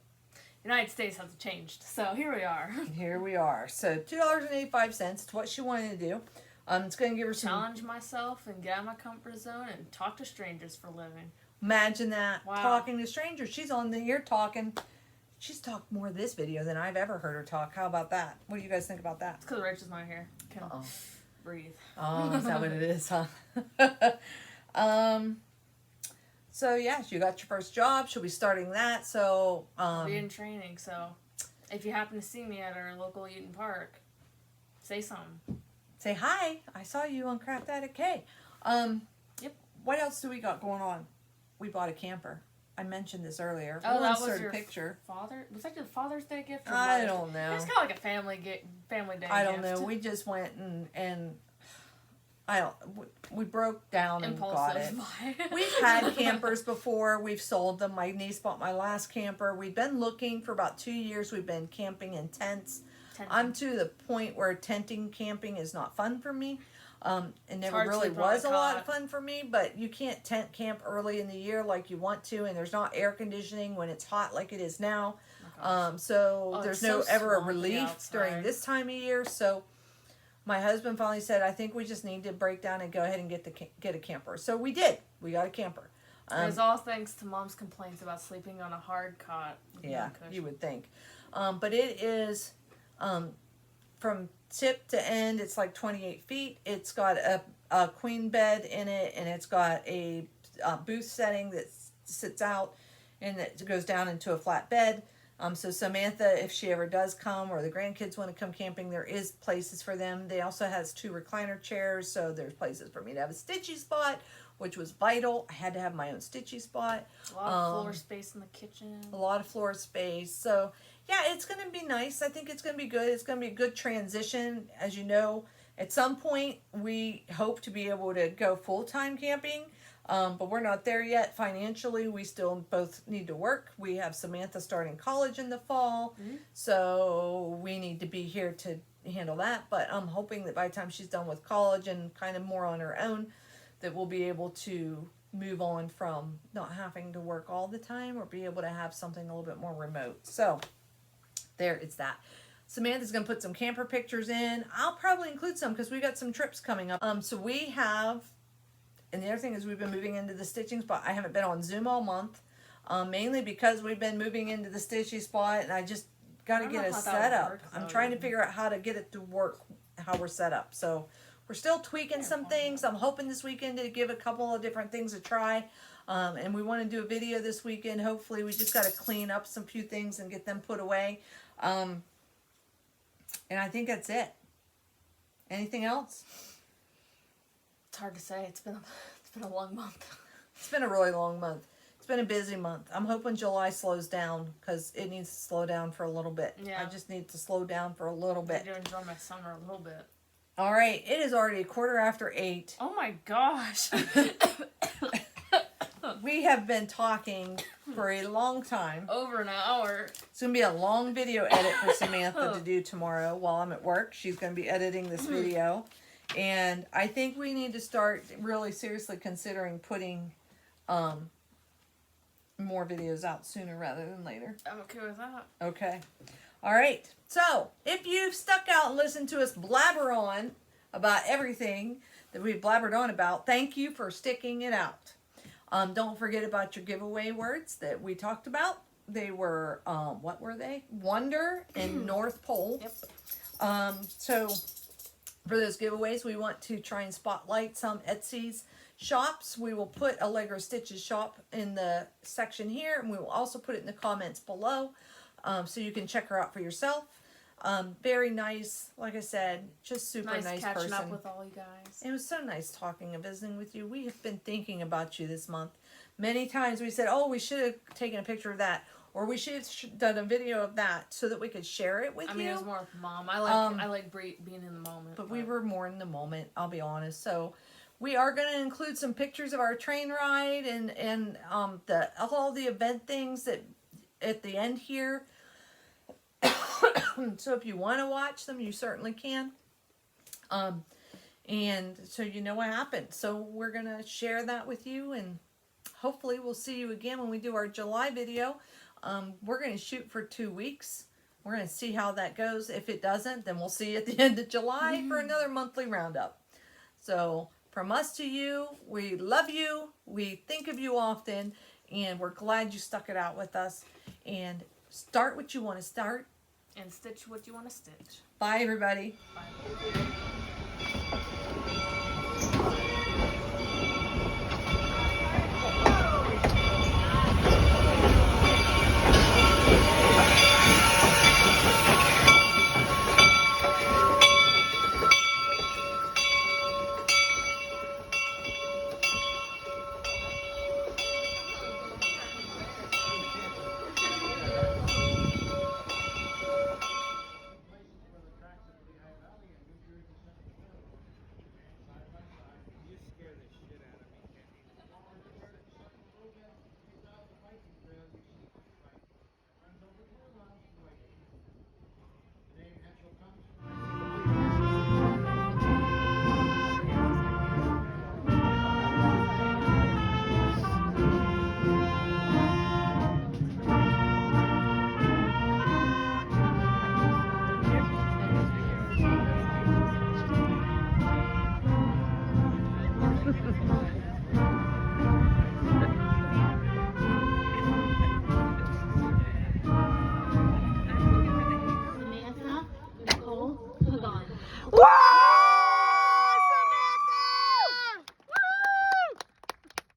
United States hasn't changed. So here we are. Here we are. So $2.85. It's what she wanted to do. It's going to give her some... Challenge myself and get out of my comfort zone and talk to strangers for a living. Imagine that. Wow. Talking to strangers. She's on the ear talking. She's talked more this video than I've ever heard her talk. How about that? What do you guys think about that? It's because Rachel's not here. Can breathe. Oh, is that what it is, huh? So, yeah, you got your first job. She'll be starting that. So, I'll be in training. So, if you happen to see me at our local Eaton Park, say something. Say hi. I saw you on Craft Addict K. Yep. What else do we got going on? We bought a camper. I mentioned this earlier. Oh, we'll that was insert your a picture. Was that your Father's Day gift? Or I don't know. It's kind of like a family day. I don't know. We just went and we broke down and got it. We've had campers before. We've sold them. My niece bought my last camper. We've been looking for about 2 years. We've been camping in tents. I'm to the point where tenting camping is not fun for me. It never really was a lot of fun for me, but you can't tent camp early in the year like you want to, and there's not air conditioning when it's hot like it is now. So there's no ever a relief during this time of year. So my husband finally said, I think we just need to break down and go ahead and get a camper. So we did. We got a camper. It was all thanks to Mom's complaints about sleeping on a hard cot. Yeah, you would think. But it is... from tip to end, it's like 28 feet. It's got a queen bed in it, and it's got a booth setting that sits out, and it goes down into a flat bed. So Samantha, if she ever does come, or the grandkids want to come camping, there is places for them. They also has 2 recliner chairs, so there's places for me to have a stitchy spot, which was vital. I had to have my own stitchy spot. A lot of floor space in the kitchen. A lot of floor space. So, yeah, it's going to be nice. I think it's going to be good. It's going to be a good transition. As you know, at some point, we hope to be able to go full-time camping, but we're not there yet. Financially, we still both need to work. We have Samantha starting college in the fall, so we need to be here to handle that. But I'm hoping that by the time she's done with college and kind of more on her own, that we'll be able to move on from not having to work all the time or be able to have something a little bit more remote. So there, it's that. Samantha's going to put some camper pictures in. I'll probably include some because we got some trips coming up. So we have, and the other thing is we've been moving into the stitching spot. I haven't been on Zoom all month, mainly because we've been moving into the stitchy spot, and I just got to get it set up. I'm trying to figure out how to get it to work, how we're set up. So we're still tweaking some things. I'm hoping this weekend to give a couple of different things a try. And we want to do a video this weekend. Hopefully we just got to clean up some few things and get them put away. And I think that's it. Anything else? It's hard to say. It's been a long month. It's been a really long month. It's been a busy month. I'm hoping July slows down because it needs to slow down for a little bit. Yeah. I just need to slow down for a little bit. I do enjoy my summer a little bit. All right. It is already 8:15. Oh my gosh. We have been talking for a long time. Over an hour. It's going to be a long video edit for Samantha to do tomorrow while I'm at work. She's going to be editing this video. And I think we need to start really seriously considering putting more videos out sooner rather than later. I'm okay with that. Okay. All right. So, if you've stuck out and listened to us blabber on about everything that we've blabbered on about, thank you for sticking it out. Don't forget about your giveaway words that we talked about. They were, what were they? Wonder and North Pole. Yep. So, for those giveaways, we want to try and spotlight some Etsy's shops. We will put Allegro Stitches shop in the section here, and we will also put it in the comments below, so you can check her out for yourself. Very nice, like I said, just super nice catching person. up with all you guys. It was so nice talking and visiting with you. We have been thinking about you this month. Many times we said, oh, we should have taken a picture of that, or we should have done a video of that so that we could share it with you. I mean, it was more with Mom. I like being in the moment. But we were more in the moment, I'll be honest. So we are going to include some pictures of our train ride and all the event things that at the end here. So if you want to watch them, you certainly can. And so you know what happened. So we're going to share that with you, and hopefully we'll see you again when we do our July video. We're going to shoot for 2 weeks. We're going to see how that goes. If it doesn't, then we'll see you at the end of July for another monthly roundup. So from us to you, we love you. We think of you often, and we're glad you stuck it out with us. And start what you want to start. And stitch what you want to stitch. Bye, everybody. Bye.